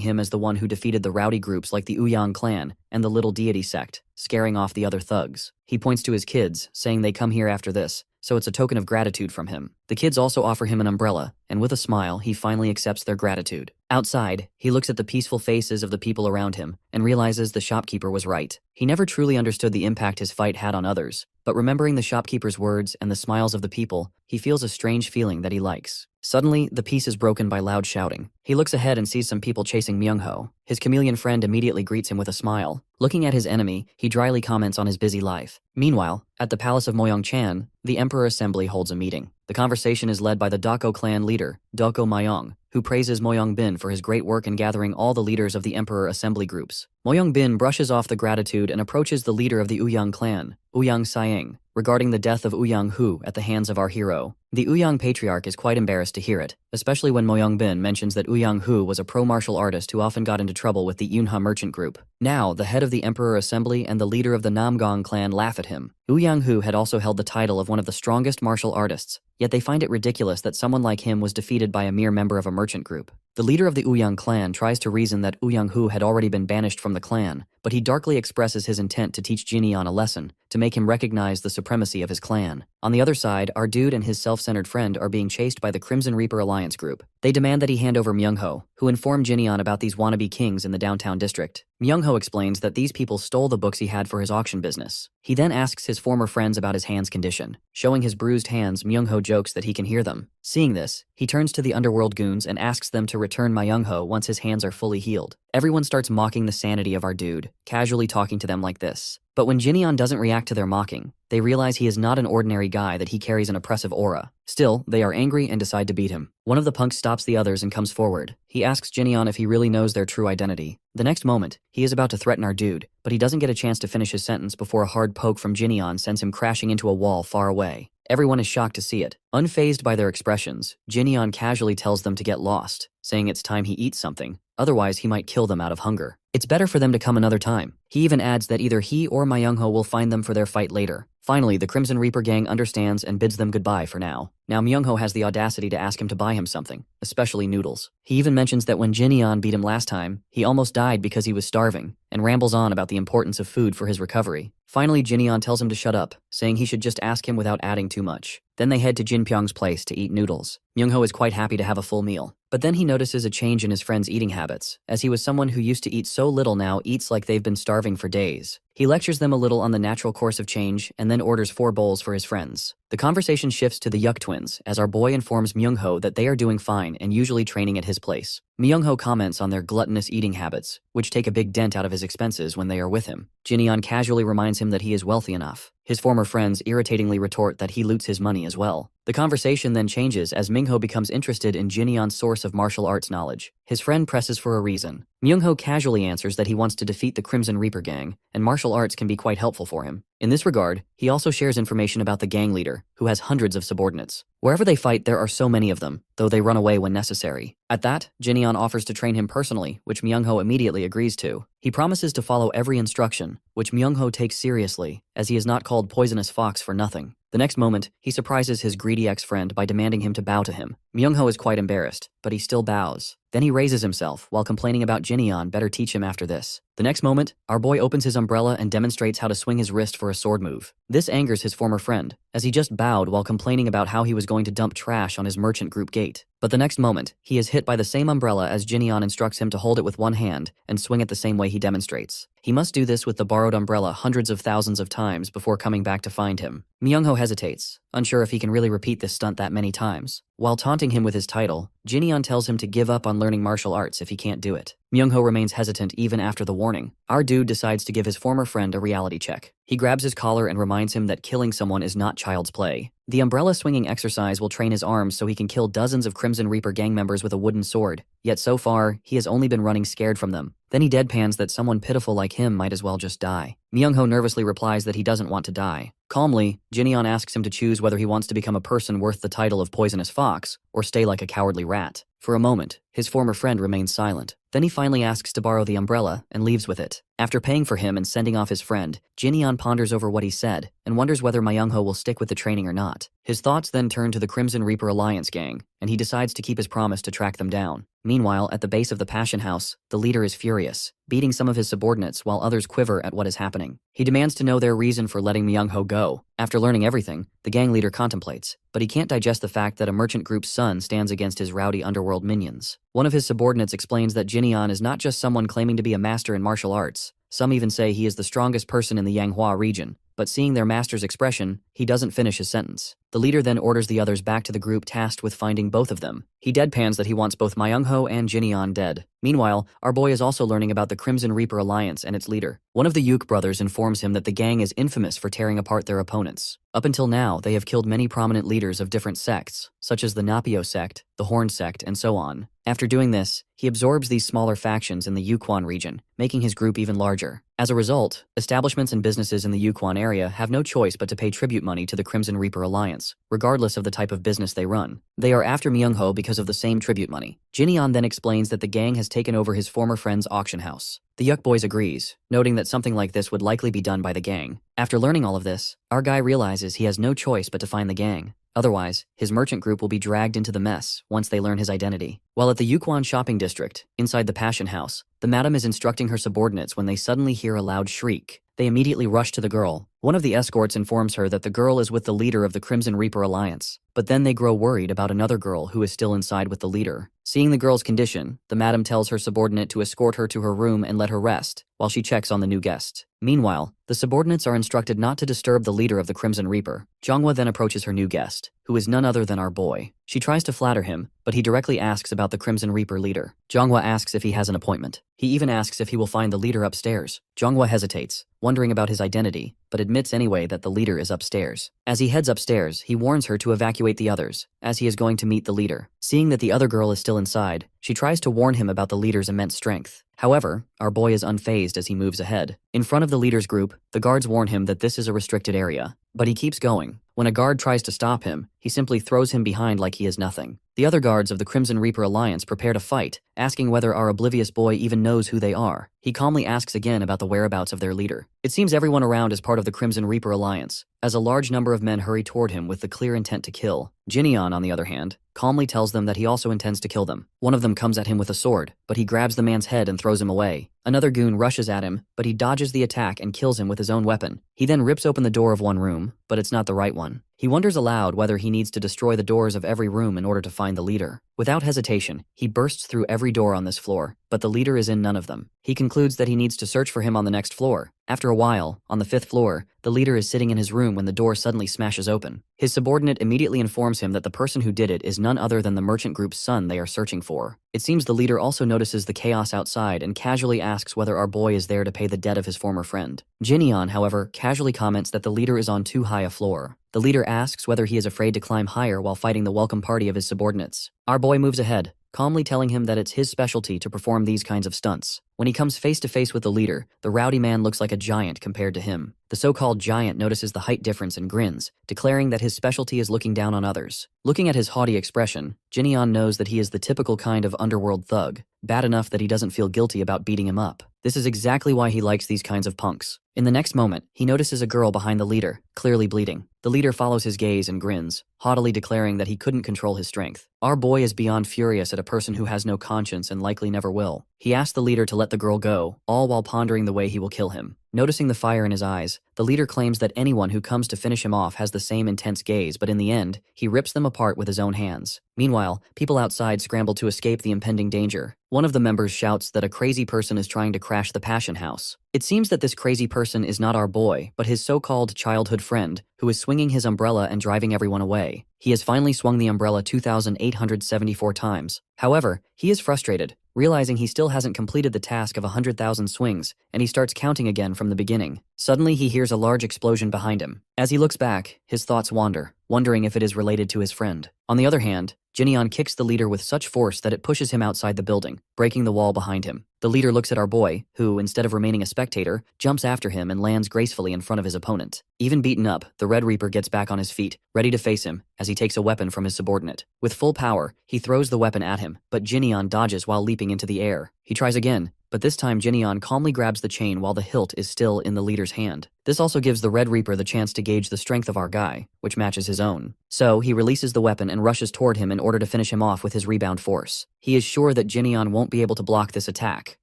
him as the one who defeated the rowdy groups like the Woosung clan and the Little Deity sect, scaring off the other thugs. He points to his kids, saying they come here after this, so it's a token of gratitude from him. The kids also offer him an umbrella, and with a smile, he finally accepts their gratitude. Outside, he looks at the peaceful faces of the people around him and realizes the shopkeeper was right. He never truly understood the impact his fight had on others, but remembering the shopkeeper's words and the smiles of the people, he feels a strange feeling that he likes. Suddenly, the peace is broken by loud shouting. He looks ahead and sees some people chasing Myung-ho. His chameleon friend immediately greets him with a smile. Looking at his enemy, he dryly comments on his busy life. Meanwhile, at the palace of Moyong-chan, the Emperor Assembly holds a meeting. The conversation is led by the Dako clan leader, Dako Mayong, who praises Moyong-bin for his great work in gathering all the leaders of the Emperor Assembly groups. Moyong-bin brushes off the gratitude and approaches the leader of the Woosung clan, Woosung Saeng, regarding the death of Woosung-hu at the hands of our hero. The Woosung patriarch is quite embarrassed to hear it, especially when Moyong-bin mentions that Woosung-hu was a pro-martial artist who often got into trouble with the Yunha merchant group. Now, the head of the Emperor Assembly and the leader of the Namgong clan laugh at him. Woosung-hu had also held the title of one of the strongest martial artists, yet they find it ridiculous that someone like him was defeated by a mere member of a merchant group. The leader of the Woosung clan tries to reason that Woosung-hu had already been banished from the clan, but he darkly expresses his intent to teach Jinyon a lesson, to make him recognize the supremacy of his clan. On the other side, our dude and his self-centered friend are being chased by the Crimson Reaper Alliance group. They demand that he hand over Myung-ho, who informed Jinyon about these wannabe kings in the downtown district. Myung-ho explains that these people stole the books he had for his auction business. He then asks his former friends about his hand's condition. Showing his bruised hands, Myung-ho jokes that he can hear them. Seeing this, he turns to the underworld goons and asks them to return Myung-ho once his hands are fully healed. Everyone starts mocking the sanity of our dude, casually talking to them like this. But when Jinyon doesn't react to their mocking, they realize he is not an ordinary guy, that he carries an oppressive aura. Still, they are angry and decide to beat him. One of the punks stops the others and comes forward. He asks Jinyon if he really knows their true identity. The next moment, he is about to threaten our dude, but he doesn't get a chance to finish his sentence before a hard poke from Jinyon sends him crashing into a wall far away. Everyone is shocked to see it. Unfazed by their expressions, Jinyon casually tells them to get lost, saying it's time he eats something, otherwise he might kill them out of hunger. It's better for them to come another time. He even adds that either he or Myung-ho will find them for their fight later. Finally, the Crimson Reaper gang understands and bids them goodbye for now. Now Myung-ho has the audacity to ask him to buy him something, especially noodles. He even mentions that when Jinyon beat him last time, he almost died because he was starving, and rambles on about the importance of food for his recovery. Finally, Jinyon tells him to shut up, saying he should just ask him without adding too much. Then they head to Jinpyong's place to eat noodles. Myung-ho is quite happy to have a full meal. But then he notices a change in his friend's eating habits, as he was someone who used to eat so little now eats like they've been starving for days. He lectures them a little on the natural course of change and then orders 4 bowls for his friends. The conversation shifts to the Yuk twins as our boy informs Myung-ho that they are doing fine and usually training at his place. Myung-ho comments on their gluttonous eating habits, which take a big dent out of his expenses when they are with him. Jinyon casually reminds him that he is wealthy enough. His former friends irritatingly retort that he loots his money as well. The conversation then changes as Myung-ho becomes interested in Jinyon's source of martial arts knowledge. His friend presses for a reason. Myung-ho casually answers that he wants to defeat the Crimson Reaper gang, and martial arts can be quite helpful for him. In this regard, he also shares information about the gang leader, who has hundreds of subordinates. Wherever they fight, there are so many of them, though they run away when necessary. At that, Jinyon offers to train him personally, which Myung-ho immediately agrees to. He promises to follow every instruction, which Myung-ho takes seriously, as he is not called Poisonous Fox for nothing. The next moment, he surprises his greedy ex-friend by demanding him to bow to him. Myung-ho is quite embarrassed, but he still bows. Then he raises himself, while complaining about Jinyon better teach him after this. The next moment, our boy opens his umbrella and demonstrates how to swing his wrist for a sword move. This angers his former friend, as he just bowed while complaining about how he was going to dump trash on his merchant group gate. But the next moment, he is hit by the same umbrella as Jinyeon instructs him to hold it with one hand and swing it the same way he demonstrates. He must do this with the borrowed umbrella hundreds of thousands of times before coming back to find him. Myungho hesitates, unsure if he can really repeat this stunt that many times. While taunting him with his title, Jinyeon tells him to give up on learning martial arts if he can't do it. Myungho remains hesitant even after the warning. Our dude decides to give his former friend a reality check. He grabs his collar and reminds him that killing someone is not child's play. The umbrella swinging exercise will train his arms so he can kill dozens of Crimson Reaper gang members with a wooden sword, yet so far, he has only been running scared from them. Then he deadpans that someone pitiful like him might as well just die. Myungho nervously replies that he doesn't want to die. Calmly, Jinyeon asks him to choose whether he wants to become a person worth the title of poisonous fox or stay like a cowardly rat. For a moment, his former friend remains silent. Then he finally asks to borrow the umbrella and leaves with it. After paying for him and sending off his friend, Jinyeon ponders over what he said and wonders whether Myungho will stick with the training or not. His thoughts then turn to the Crimson Reaper Alliance gang, and he decides to keep his promise to track them down. Meanwhile, at the base of the Passion House, the leader is furious, beating some of his subordinates while others quiver at what is happening. He demands to know their reason for letting Myungho go. After learning everything, the gang leader contemplates, but he can't digest the fact that a merchant group's son stands against his rowdy underworld minions. One of his subordinates explains that Jinyeon is not just someone claiming to be a master in martial arts. Some even say he is the strongest person in the Yanghua region, but seeing their master's expression, he doesn't finish his sentence. The leader then orders the others back to the group tasked with finding both of them. He deadpans that he wants both Myungho and Jinyeon dead. Meanwhile, our boy is also learning about the Crimson Reaper Alliance and its leader. One of the Yuk brothers informs him that the gang is infamous for tearing apart their opponents. Up until now, they have killed many prominent leaders of different sects, such as the Napio sect, the Horn sect, and so on. After doing this, he absorbs these smaller factions in the Yukon region, making his group even larger. As a result, establishments and businesses in the Yukon area have no choice but to pay tribute money to the Crimson Reaper Alliance, regardless of the type of business they run. They are after Myungho because of the same tribute money. Jinyeon then explains that the gang has taken over his former friend's auction house. The Yuk boys agrees, noting that something like this would likely be done by the gang. After learning all of this, our guy realizes he has no choice but to find the gang. Otherwise, his merchant group will be dragged into the mess once they learn his identity. While at the Yukon shopping district, inside the Passion House, the madam is instructing her subordinates when they suddenly hear a loud shriek. They immediately rush to the girl. One of the escorts informs her that the girl is with the leader of the Crimson Reaper Alliance, but then they grow worried about another girl who is still inside with the leader. Seeing the girl's condition, the madam tells her subordinate to escort her to her room and let her rest, while she checks on the new guest. Meanwhile, the subordinates are instructed not to disturb the leader of the Crimson Reaper. Jongwa then approaches her new guest, who is none other than our boy. She tries to flatter him, but he directly asks about the Crimson Reaper leader. Jongwa asks if he has an appointment. He even asks if he will find the leader upstairs. Jongwa hesitates, wondering about his identity, but admits anyway that the leader is upstairs. As he heads upstairs, he warns her to evacuate the others, as he is going to meet the leader. Seeing that the other girl is still inside, she tries to warn him about the leader's immense strength. However, our boy is unfazed as he moves ahead. In front of the leader's group, the guards warn him that this is a restricted area, but he keeps going. When a guard tries to stop him, he simply throws him behind like he is nothing. The other guards of the Crimson Reaper Alliance prepare to fight, asking whether our oblivious boy even knows who they are. He calmly asks again about the whereabouts of their leader. It seems everyone around is part of the Crimson Reaper Alliance, as a large number of men hurry toward him with the clear intent to kill. Jinyeon, on the other hand, calmly tells them that he also intends to kill them. One of them comes at him with a sword, but he grabs the man's head and throws him away. Another goon rushes at him, but he dodges the attack and kills him with his own weapon. He then rips open the door of one room, but it's not the right one. He wonders aloud whether he needs to destroy the doors of every room in order to find the leader. Without hesitation, he bursts through every door on this floor, but the leader is in none of them. He concludes that he needs to search for him on the next floor. After a while, on the 5th floor, the leader is sitting in his room when the door suddenly smashes open. His subordinate immediately informs him that the person who did it is none other than the merchant group's son they are searching for. It seems the leader also notices the chaos outside and casually asks whether our boy is there to pay the debt of his former friend. Jinyeon, however, casually comments that the leader is on too high a floor. The leader asks whether he is afraid to climb higher while fighting the welcome party of his subordinates. Our boy moves ahead, calmly telling him that it's his specialty to perform these kinds of stunts. When he comes face to face with the leader, the rowdy man looks like a giant compared to him. The so-called giant notices the height difference and grins, declaring that his specialty is looking down on others. Looking at his haughty expression, Jinyeon knows that he is the typical kind of underworld thug, bad enough that he doesn't feel guilty about beating him up. This is exactly why he likes these kinds of punks. In the next moment, he notices a girl behind the leader, clearly bleeding. The leader follows his gaze and grins, haughtily declaring that he couldn't control his strength. Our boy is beyond furious at a person who has no conscience and likely never will. He asks the leader to let the girl go, all while pondering the way he will kill him. Noticing the fire in his eyes, the leader claims that anyone who comes to finish him off has the same intense gaze, but in the end, he rips them apart with his own hands. Meanwhile, people outside scramble to escape the impending danger. One of the members shouts that a crazy person is trying to crash the Passion House. It seems that this crazy person is not our boy, but his so-called childhood friend, who is swinging his umbrella and driving everyone away. He has finally swung the umbrella 2,874 times. However, he is frustrated, realizing he still hasn't completed the task of 100,000 swings, and he starts counting again from the beginning. Suddenly, he hears a large explosion behind him. As he looks back, his thoughts wander, wondering if it is related to his friend. On the other hand, Jinyeon kicks the leader with such force that it pushes him outside the building, breaking the wall behind him. The leader looks at our boy, who, instead of remaining a spectator, jumps after him and lands gracefully in front of his opponent. Even beaten up, the Red Reaper gets back on his feet, ready to face him, as he takes a weapon from his subordinate. With full power, he throws the weapon at him, but Jinyeon dodges while leaping into the air. He tries again, but this time Jinyeon calmly grabs the chain while the hilt is still in the leader's hand. This also gives the Red Reaper the chance to gauge the strength of our guy, which matches his own. So, he releases the weapon and rushes toward him in order to finish him off with his rebound force. He is sure that Jinyeon won't be able to block this attack.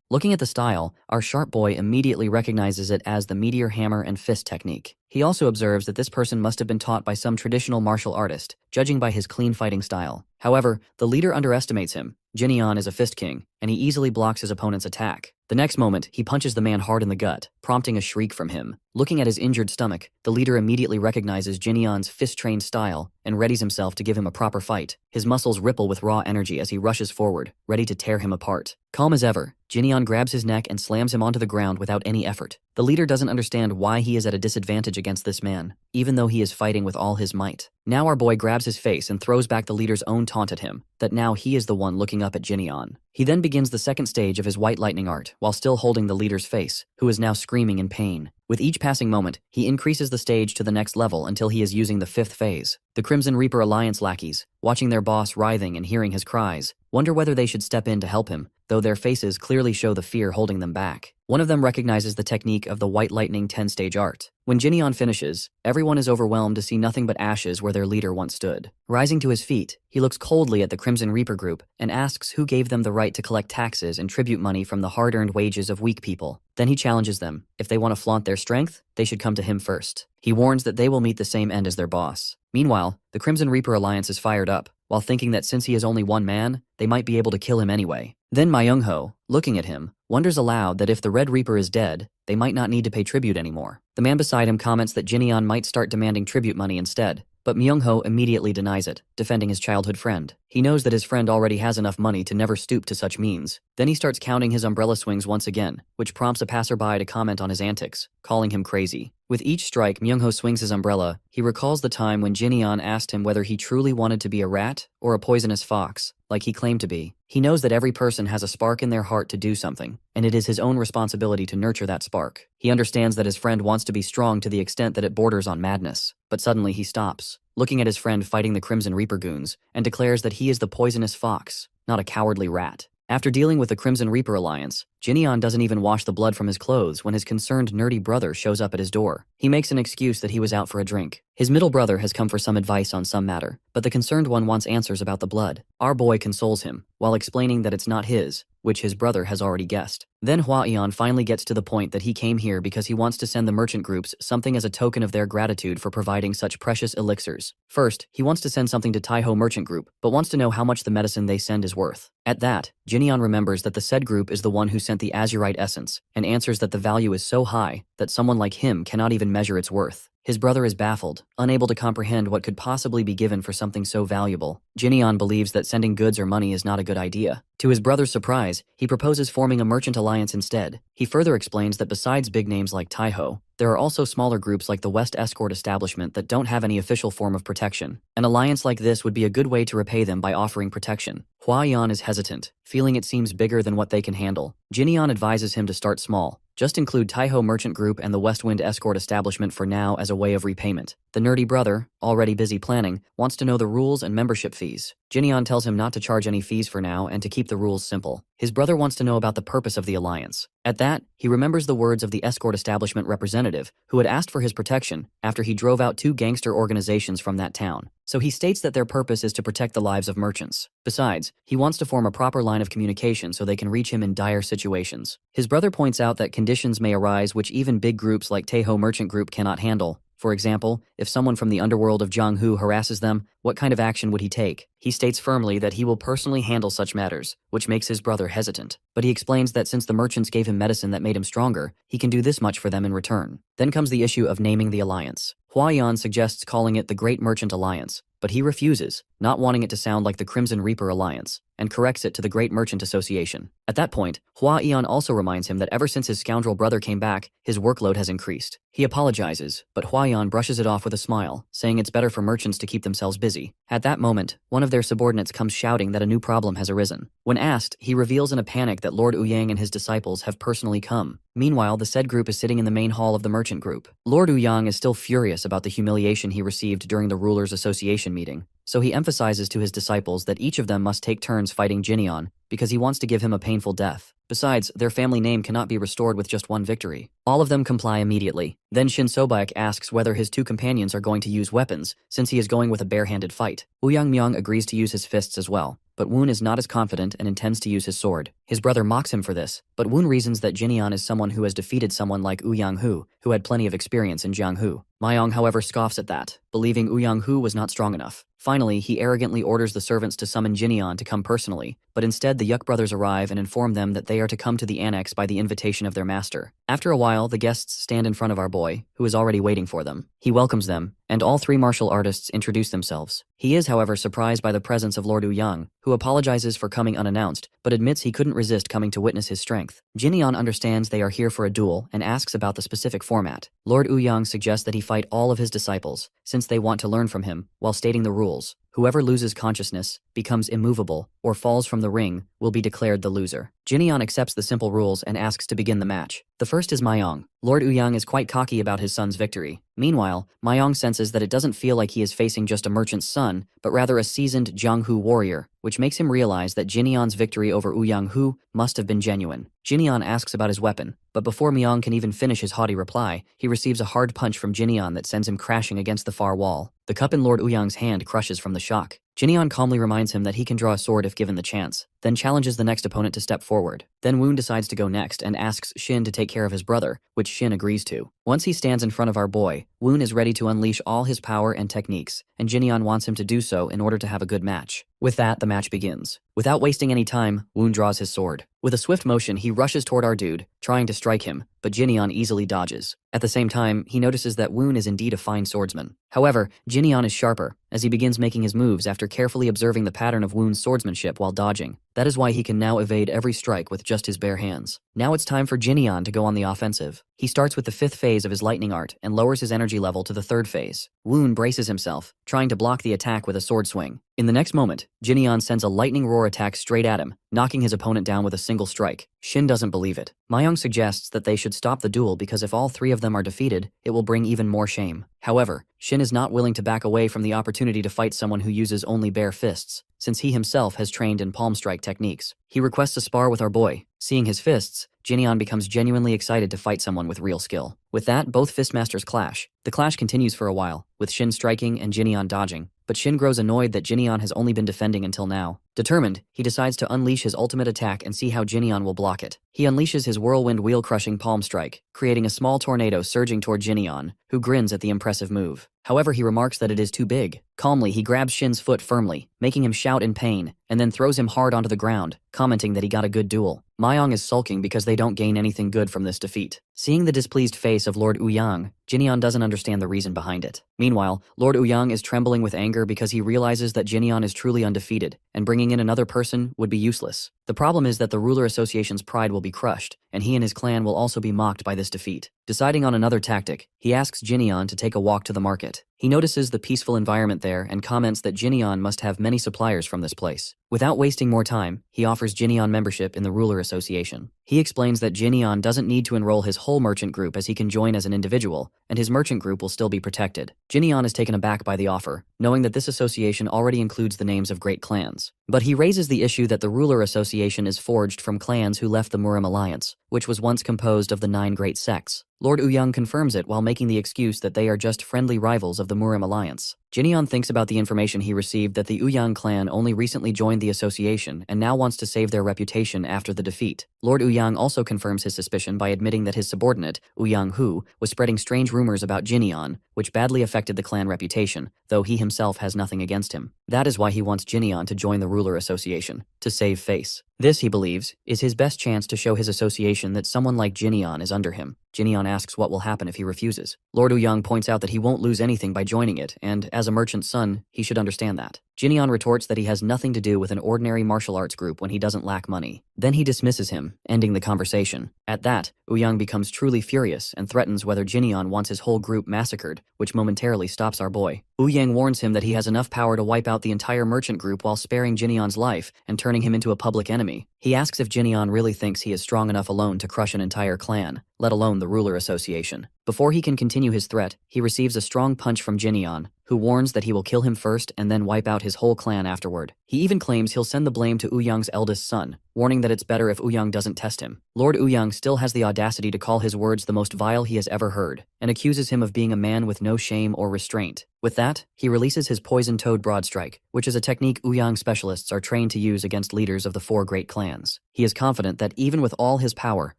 Looking at the style, our sharp boy immediately recognizes it as the meteor hammer and fist technique. He also observes that this person must have been taught by some traditional martial artist, judging by his clean fighting style. However, the leader underestimates him. Jinyeon is a fist king, and he easily blocks his opponent's attack. The next moment, he punches the man hard in the gut, prompting a shriek from him. Looking at his injured stomach, the leader immediately recognizes Jinyeon's fist-trained style and readies himself to give him a proper fight. His muscles ripple with raw energy as he rushes forward, ready to tear him apart. Calm as ever, Jinyeon grabs his neck and slams him onto the ground without any effort. The leader doesn't understand why he is at a disadvantage against this man, even though he is fighting with all his might. Now our boy grabs his face and throws back the leader's own taunt at him, that now he is the one looking up at Jinyeon. He then begins the second stage of his white lightning art, while still holding the leader's face, who is now screaming in pain. With each passing moment, he increases the stage to the next level until he is using the fifth phase. The Crimson Reaper Alliance lackeys, watching their boss writhing and hearing his cries, wonder whether they should step in to help him, though their faces clearly show the fear holding them back. One of them recognizes the technique of the White Lightning 10-stage art. When Jinyeon finishes, everyone is overwhelmed to see nothing but ashes where their leader once stood. Rising to his feet, he looks coldly at the Crimson Reaper group and asks who gave them the right to collect taxes and tribute money from the hard-earned wages of weak people. Then he challenges them. If they want to flaunt their strength, they should come to him first. He warns that they will meet the same end as their boss. Meanwhile, the Crimson Reaper Alliance is fired up, while thinking that since he is only one man, they might be able to kill him anyway. Then Myung-ho, looking at him, wonders aloud that if the Red Reaper is dead, they might not need to pay tribute anymore. The man beside him comments that Jinyeon might start demanding tribute money instead, but Myung-ho immediately denies it, defending his childhood friend. He knows that his friend already has enough money to never stoop to such means. Then he starts counting his umbrella swings once again, which prompts a passerby to comment on his antics, calling him crazy. With each strike Myung-ho swings his umbrella, he recalls the time when Jinyeon asked him whether he truly wanted to be a rat or a poisonous fox, like he claimed to be. He knows that every person has a spark in their heart to do something, and it is his own responsibility to nurture that spark. He understands that his friend wants to be strong to the extent that it borders on madness, but suddenly he stops, looking at his friend fighting the Crimson Reaper goons, and declares that he is the poisonous fox, not a cowardly rat. After dealing with the Crimson Reaper Alliance, Jinyeon doesn't even wash the blood from his clothes when his concerned nerdy brother shows up at his door. He makes an excuse that he was out for a drink. His middle brother has come for some advice on some matter, but the concerned one wants answers about the blood. Our boy consoles him, while explaining that it's not his, which his brother has already guessed. Then Hwa-eon finally gets to the point that he came here because he wants to send the merchant groups something as a token of their gratitude for providing such precious elixirs. First, he wants to send something to Taiho Merchant Group, but wants to know how much the medicine they send is worth. At that, Jinyeon remembers that the said group is the one who sent the azurite essence, and answers that the value is so high that someone like him cannot even measure its worth. His brother is baffled, unable to comprehend what could possibly be given for something so valuable. Jinyeon believes that sending goods or money is not a good idea. To his brother's surprise, he proposes forming a merchant alliance instead. He further explains that besides big names like Taiho, there are also smaller groups like the West Escort Establishment that don't have any official form of protection. An alliance like this would be a good way to repay them by offering protection. Hwa-eon is hesitant, feeling it seems bigger than what they can handle. Jinyeon advises him to start small. Just include Taiho Merchant Group and the West Wind Escort Establishment for now as a way of repayment. The nerdy brother, already busy planning, wants to know the rules and membership fees. Jinyeon tells him not to charge any fees for now and to keep the rules simple. His brother wants to know about the purpose of the alliance. At that, he remembers the words of the escort establishment representative who had asked for his protection after he drove out 2 gangster organizations from that town. So he states that their purpose is to protect the lives of merchants. Besides, he wants to form a proper line of communication so they can reach him in dire situations. His brother points out that conditions may arise which even big groups like Taeho Merchant Group cannot handle. For example, if someone from the underworld of Jonghu harasses them, what kind of action would he take? He states firmly that he will personally handle such matters, which makes his brother hesitant. But he explains that since the merchants gave him medicine that made him stronger, he can do this much for them in return. Then comes the issue of naming the alliance. Hua Yan suggests calling it the Great Merchant Alliance, but he refuses, not wanting it to sound like the Crimson Reaper Alliance, and corrects it to the Great Merchant Association. At that point, Hua Yan also reminds him that ever since his scoundrel brother came back, his workload has increased. He apologizes, but Hua Yan brushes it off with a smile, saying it's better for merchants to keep themselves busy. At that moment, one of their subordinates comes shouting that a new problem has arisen. When asked, he reveals in a panic that Lord Ouyang and his disciples have personally come. Meanwhile, the said group is sitting in the main hall of the merchant group. Lord Ouyang is still furious about the humiliation he received during the Rulers' Association meeting, so he emphasizes to his disciples that each of them must take turns fighting Jinyeon because he wants to give him a painful death. Besides, their family name cannot be restored with just one victory. All of them comply immediately. Then Shin Sobaek asks whether his 2 companions are going to use weapons, since he is going with a bare-handed fight. Ouyang Myung agrees to use his fists as well, but Woon is not as confident and intends to use his sword. His brother mocks him for this, but Woon reasons that Jinyeon is someone who has defeated someone like Ouyang Hu, who had plenty of experience in Jianghu. Myung, however, scoffs at that, believing Ouyang Hu was not strong enough. Finally, he arrogantly orders the servants to summon Jinyeon to come personally, but instead the Yuk brothers arrive and inform them that they are to come to the annex by the invitation of their master. After a while, the guests stand in front of our boy, who is already waiting for them. He welcomes them, and all 3 martial artists introduce themselves. He is, however, surprised by the presence of Lord Ouyang, who apologizes for coming unannounced, but admits he couldn't resist coming to witness his strength. Jinyeon understands they are here for a duel and asks about the specific format. Lord Ouyang suggests that he fight all of his disciples, since they want to learn from him, while stating the rules. Whoever loses consciousness, becomes immovable, or falls from the ring will be declared the loser. Jinyeon accepts the simple rules and asks to begin the match. The first is Myung. Lord Ouyang is quite cocky about his son's victory. Meanwhile, Myung senses that it doesn't feel like he is facing just a merchant's son, but rather a seasoned Jianghu warrior, which makes him realize that Jinyeon's victory over Ouyang Hu must have been genuine. Jinyeon asks about his weapon, but before Myung can even finish his haughty reply, he receives a hard punch from Jinyeon that sends him crashing against the far wall. The cup in Lord Ouyang's hand crushes from the shock. Jinyeon calmly reminds him that he can draw a sword if given the chance, then challenges the next opponent to step forward. Then Woon decides to go next and asks Shin to take care of his brother, which Shin agrees to. Once he stands in front of our boy, Woon is ready to unleash all his power and techniques, and Jinyeon wants him to do so in order to have a good match. With that, the match begins. Without wasting any time, Woon draws his sword. With a swift motion, he rushes toward our dude, trying to strike him, but Jinyeon easily dodges. At the same time, he notices that Woon is indeed a fine swordsman. However, Jinyeon is sharper, as he begins making his moves after carefully observing the pattern of Woon's swordsmanship while dodging. That is why he can now evade every strike with just his bare hands. Now it's time for Jinyeon to go on the offensive. He starts with the 5th phase of his lightning art and lowers his energy level to the 3rd phase. Woon braces himself, trying to block the attack with a sword swing. In the next moment, Jinyeon sends a lightning roar attack straight at him, knocking his opponent down with a single strike. Shin doesn't believe it. Myung suggests that they should stop the duel because if all 3 of them are defeated, it will bring even more shame. However, Shin is not willing to back away from the opportunity to fight someone who uses only bare fists, since he himself has trained in palm strike techniques. He requests a spar with our boy. Seeing his fists, Jinyeon becomes genuinely excited to fight someone with real skill. With that, both fistmasters clash. The clash continues for a while, with Shin striking and Jinyeon dodging, but Shin grows annoyed that Jinyeon has only been defending until now. Determined, he decides to unleash his ultimate attack and see how Jinyeon will block it. He unleashes his whirlwind wheel-crushing palm strike, creating a small tornado surging toward Jinyeon, who grins at the impressive move. However, he remarks that it is too big. Calmly, he grabs Shin's foot firmly, making him shout in pain, and then throws him hard onto the ground, commenting that he got a good duel. Myung is sulking because they don't gain anything good from this defeat. Seeing the displeased face of Lord Ouyang, Jinyeon doesn't understand the reason behind it. Meanwhile, Lord Ouyang is trembling with anger because he realizes that Jinyeon is truly undefeated, and bringing in another person would be useless. The problem is that the ruler association's pride will be crushed, and he and his clan will also be mocked by this defeat. Deciding on another tactic, he asks Jinyeon to take a walk to the market. He notices the peaceful environment there and comments that Jinyeon must have many suppliers from this place. Without wasting more time, he offers Jinyeon membership in the ruler association. He explains that Jinyeon doesn't need to enroll his whole merchant group as he can join as an individual, and his merchant group will still be protected. Jinyeon is taken aback by the offer, knowing that this association already includes the names of great clans. But he raises the issue that the ruler association is forged from clans who left the Murim alliance, which was once composed of the 9 great sects. Lord Woosung confirms it while making the excuse that they are just friendly rivals of the Murim alliance. Jinyeon thinks about the information he received that the Woosung clan only recently joined the association and now wants to save their reputation after the defeat. Lord Woosung also confirms his suspicion by admitting that his subordinate, Woosung Hu, was spreading strange rumors about Jinyeon, which badly affected the clan reputation, though he himself has nothing against him. That is why he wants Jinyeon to join the ruler association, to save face. This, he believes, is his best chance to show his association that someone like Jinyeon is under him. Jinyeon asks what will happen if he refuses. Lord Woosung points out that he won't lose anything by joining it, and as a merchant's son, he should understand that. Jinyeon retorts that he has nothing to do with an ordinary martial arts group when he doesn't lack money. Then he dismisses him, ending the conversation. At that, Woosung becomes truly furious and threatens whether Jinyeon wants his whole group massacred, which momentarily stops our boy. Woosung warns him that he has enough power to wipe out the entire merchant group while sparing Jinyeon's life and turning him into a public enemy. He asks if Jinyeon really thinks he is strong enough alone to crush an entire clan, let alone the ruler association. Before he can continue his threat, he receives a strong punch from Jinyeon, who warns that he will kill him first and then wipe out his whole clan afterward. He even claims he'll send the blame to Woosung's eldest son, warning that it's better if Woosung doesn't test him. Lord Woosung still has the audacity to call his words the most vile he has ever heard, and accuses him of being a man with no shame or restraint. With that, he releases his poison-toed broad strike, which is a technique Woosung specialists are trained to use against leaders of the 4 great clans. He is confident that even with all his power,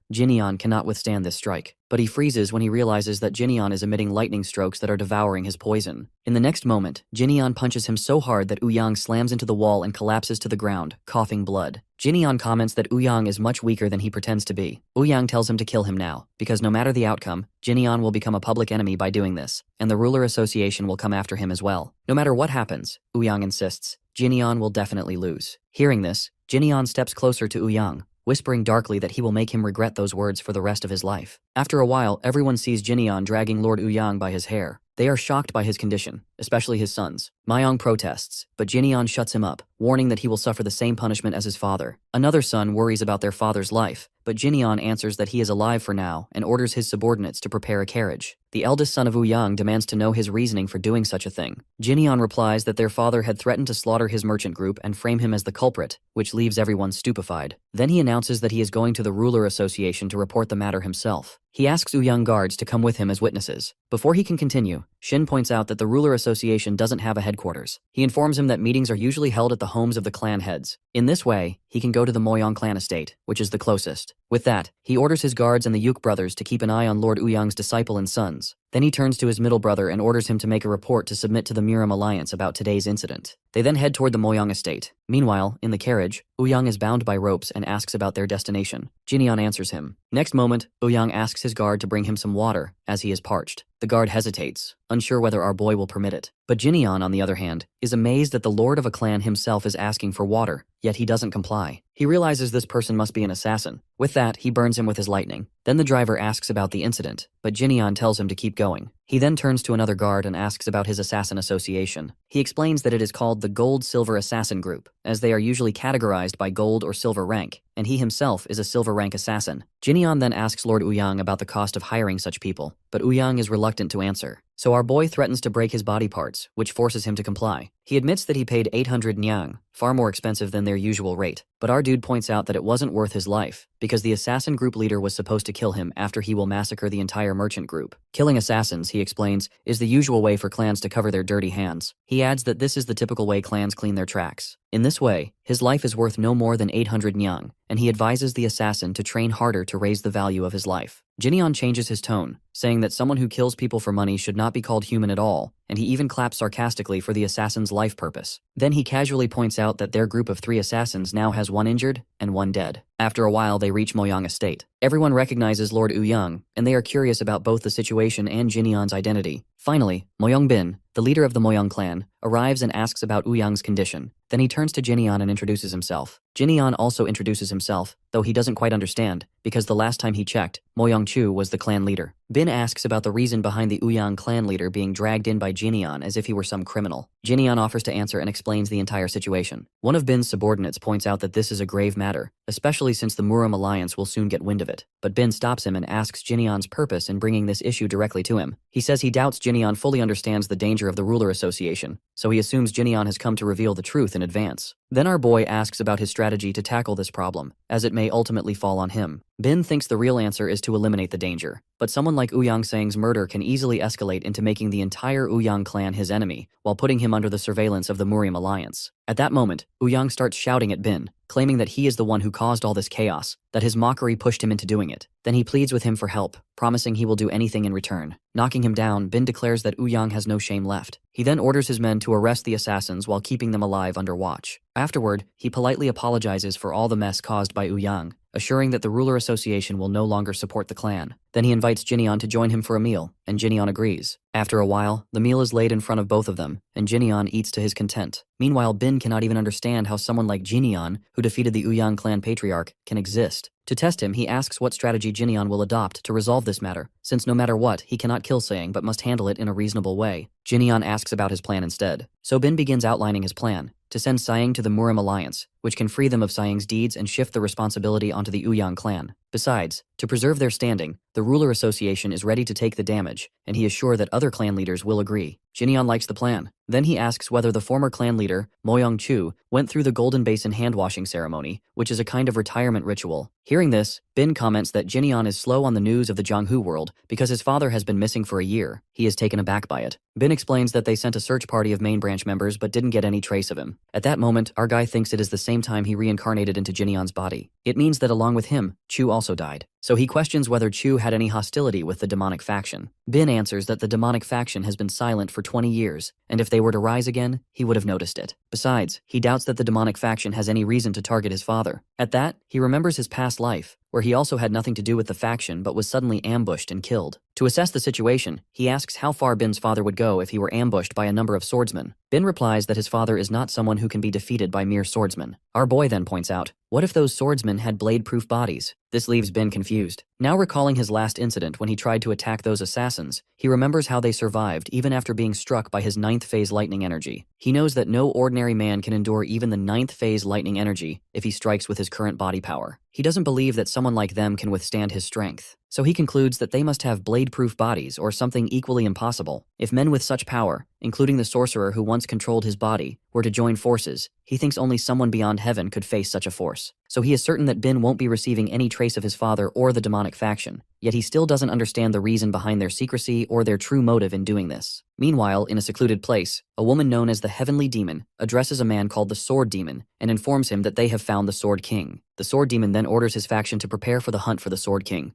Jinyeon cannot withstand this strike. But he freezes when he realizes that Jinyeon is emitting lightning strokes that are devouring his poison. In the next moment, Jinyeon punches him so hard that Woosung slams into the wall and collapses to the ground, coughing blood. Jinyeon comments that Woosung is much weaker than he pretends to be. Woosung tells him to kill him now, because no matter the outcome, Jinyeon will become a public enemy by doing this, and the ruler association will come after him as well. No matter what happens, Woosung insists, Jinyeon will definitely lose. Hearing this, Jinyeon steps closer to Woosung, whispering darkly that he will make him regret those words for the rest of his life. After a while, everyone sees Jinyeon dragging Lord Woosung by his hair. They are shocked by his condition, especially his sons. Myong protests, but Jinyeon shuts him up, warning that he will suffer the same punishment as his father. Another son worries about their father's life, but Jinyeon answers that he is alive for now and orders his subordinates to prepare a carriage. The eldest son of Woosung demands to know his reasoning for doing such a thing. Jinyeon replies that their father had threatened to slaughter his merchant group and frame him as the culprit, which leaves everyone stupefied. Then he announces that he is going to the ruler association to report the matter himself. He asks Woosung guards to come with him as witnesses. Before he can continue, Shin points out that the ruler association doesn't have a headquarters. He informs him that meetings are usually held at the homes of the clan heads. In this way, he can go to the Moyong clan estate, which is the closest. With that, he orders his guards and the Yuk brothers to keep an eye on Lord Woosung's disciple and sons. Then he turns to his middle brother and orders him to make a report to submit to the Murim alliance about today's incident. They then head toward the Moyong estate. Meanwhile, in the carriage, Woosung is bound by ropes and asks about their destination. Jinyeon answers him. Next moment, Woosung asks his guard to bring him some water, as he is parched. The guard hesitates, unsure whether our boy will permit it. But Jinyeon, on the other hand, is amazed that the lord of a clan himself is asking for water, yet he doesn't comply. He realizes this person must be an assassin. With that, he burns him with his lightning. Then the driver asks about the incident, but Jinyeon tells him to keep going. He then turns to another guard and asks about his assassin association. He explains that it is called the Gold-Silver Assassin Group, as they are usually categorized by gold or silver rank, and he himself is a silver rank assassin. Jinyeon then asks Lord Woosung about the cost of hiring such people, but Woosung is reluctant to answer. So our boy threatens to break his body parts, which forces him to comply. He admits that he paid 800 nyang, far more expensive than their usual rate, but our dude points out that it wasn't worth his life, because the assassin group leader was supposed to kill him after he will massacre the entire merchant group. Killing assassins, he explains, is the usual way for clans to cover their dirty hands. He adds that this is the typical way clans clean their tracks. In this way, his life is worth no more than 800 nyang, and he advises the assassin to train harder to raise the value of his life. Jinyeon changes his tone, saying that someone who kills people for money should not be called human at all, and he even claps sarcastically for the assassin's life purpose. Then he casually points out that their group of 3 assassins now has 1 injured and 1 dead. After a while, they reach Moyong estate. Everyone recognizes Lord Woosung, and they are curious about both the situation and Jinyeon's identity. Finally, Moyong Bin, the leader of the Moyong clan, arrives and asks about Woosung's condition. Then he turns to Jinyeon and introduces himself. Jinian also introduces himself, though he doesn't quite understand, because the last time he checked, Moyong-chu was the clan leader. Bin asks about the reason behind the Uyang clan leader being dragged in by Jinian as if he were some criminal. Jinian offers to answer and explains the entire situation. One of Bin's subordinates points out that this is a grave matter, especially since the Murim alliance will soon get wind of it. But Bin stops him and asks Jinian's purpose in bringing this issue directly to him. He says he doubts Jinian fully understands the danger of the ruler association, so he assumes Jinian has come to reveal the truth in advance. Then our boy asks about his strategy to tackle this problem, as it may ultimately fall on him. Bin thinks the real answer is to eliminate the danger, but someone like Uyang Sang's murder can easily escalate into making the entire Uyang clan his enemy, while putting him under the surveillance of the Murim alliance. At that moment, Uyang starts shouting at Bin, claiming that he is the one who caused all this chaos, that his mockery pushed him into doing it. Then he pleads with him for help, promising he will do anything in return. Knocking him down, Bin declares that Uyang has no shame left. He then orders his men to arrest the assassins while keeping them alive under watch. Afterward, he politely apologizes for all the mess caused by Uyang, assuring that the ruler association will no longer support the clan. Then he invites Jinian to join him for a meal, and Jinian agrees. After a while, the meal is laid in front of both of them, and Jinian eats to his content. Meanwhile, Bin cannot even understand how someone like Jinian, who defeated the Uyang clan patriarch, can exist. To test him, he asks what strategy Jinian will adopt to resolve this matter, since no matter what, he cannot kill Sang but must handle it in a reasonable way. Jinian asks about his plan instead. So Bin begins outlining his plan, to send Sang to the Murim alliance, which can free them of Sang's deeds and shift the responsibility onto the Uyang clan. Besides, to preserve their standing, the ruler association is ready to take the damage, and he is sure that other clan leaders will agree. Jinian likes the plan. Then he asks whether the former clan leader, Moyong-chu, went through the Golden Basin hand-washing ceremony, which is a kind of retirement ritual. Hearing this, Bin comments that Jinian is slow on the news of the Jianghu world because his father has been missing for a year. He is taken aback by it. Bin explains that they sent a search party of main branch members but didn't get any trace of him. At that moment, our guy thinks it is the same time he reincarnated into Jinian's body. It means that along with him, Chu also died. So he questions whether Chu had any hostility with the demonic faction. Bin answers that the demonic faction has been silent for 20 years, and if they were to rise again, he would have noticed it. Besides, he doubts that the demonic faction has any reason to target his father. At that, he remembers his past life, where he also had nothing to do with the faction but was suddenly ambushed and killed. To assess the situation, he asks how far Bin's father would go if he were ambushed by a number of swordsmen. Bin replies that his father is not someone who can be defeated by mere swordsmen. Our boy then points out, what if those swordsmen had blade-proof bodies? This leaves Bin confused. Now recalling his last incident when he tried to attack those assassins, he remembers how they survived even after being struck by his 9th phase lightning energy. He knows that no ordinary man can endure even the 9th phase lightning energy if he strikes with his current body power. He doesn't believe that someone like them can withstand his strength. So he concludes that they must have blade-proof bodies or something equally impossible. If men with such power, including the sorcerer who once controlled his body, were to join forces, he thinks only someone beyond heaven could face such a force. So he is certain that Bin won't be receiving any trace of his father or the demonic faction, yet he still doesn't understand the reason behind their secrecy or their true motive in doing this. Meanwhile, in a secluded place, a woman known as the Heavenly Demon addresses a man called the Sword Demon and informs him that they have found the Sword King. The Sword Demon then orders his faction to prepare for the hunt for the Sword King.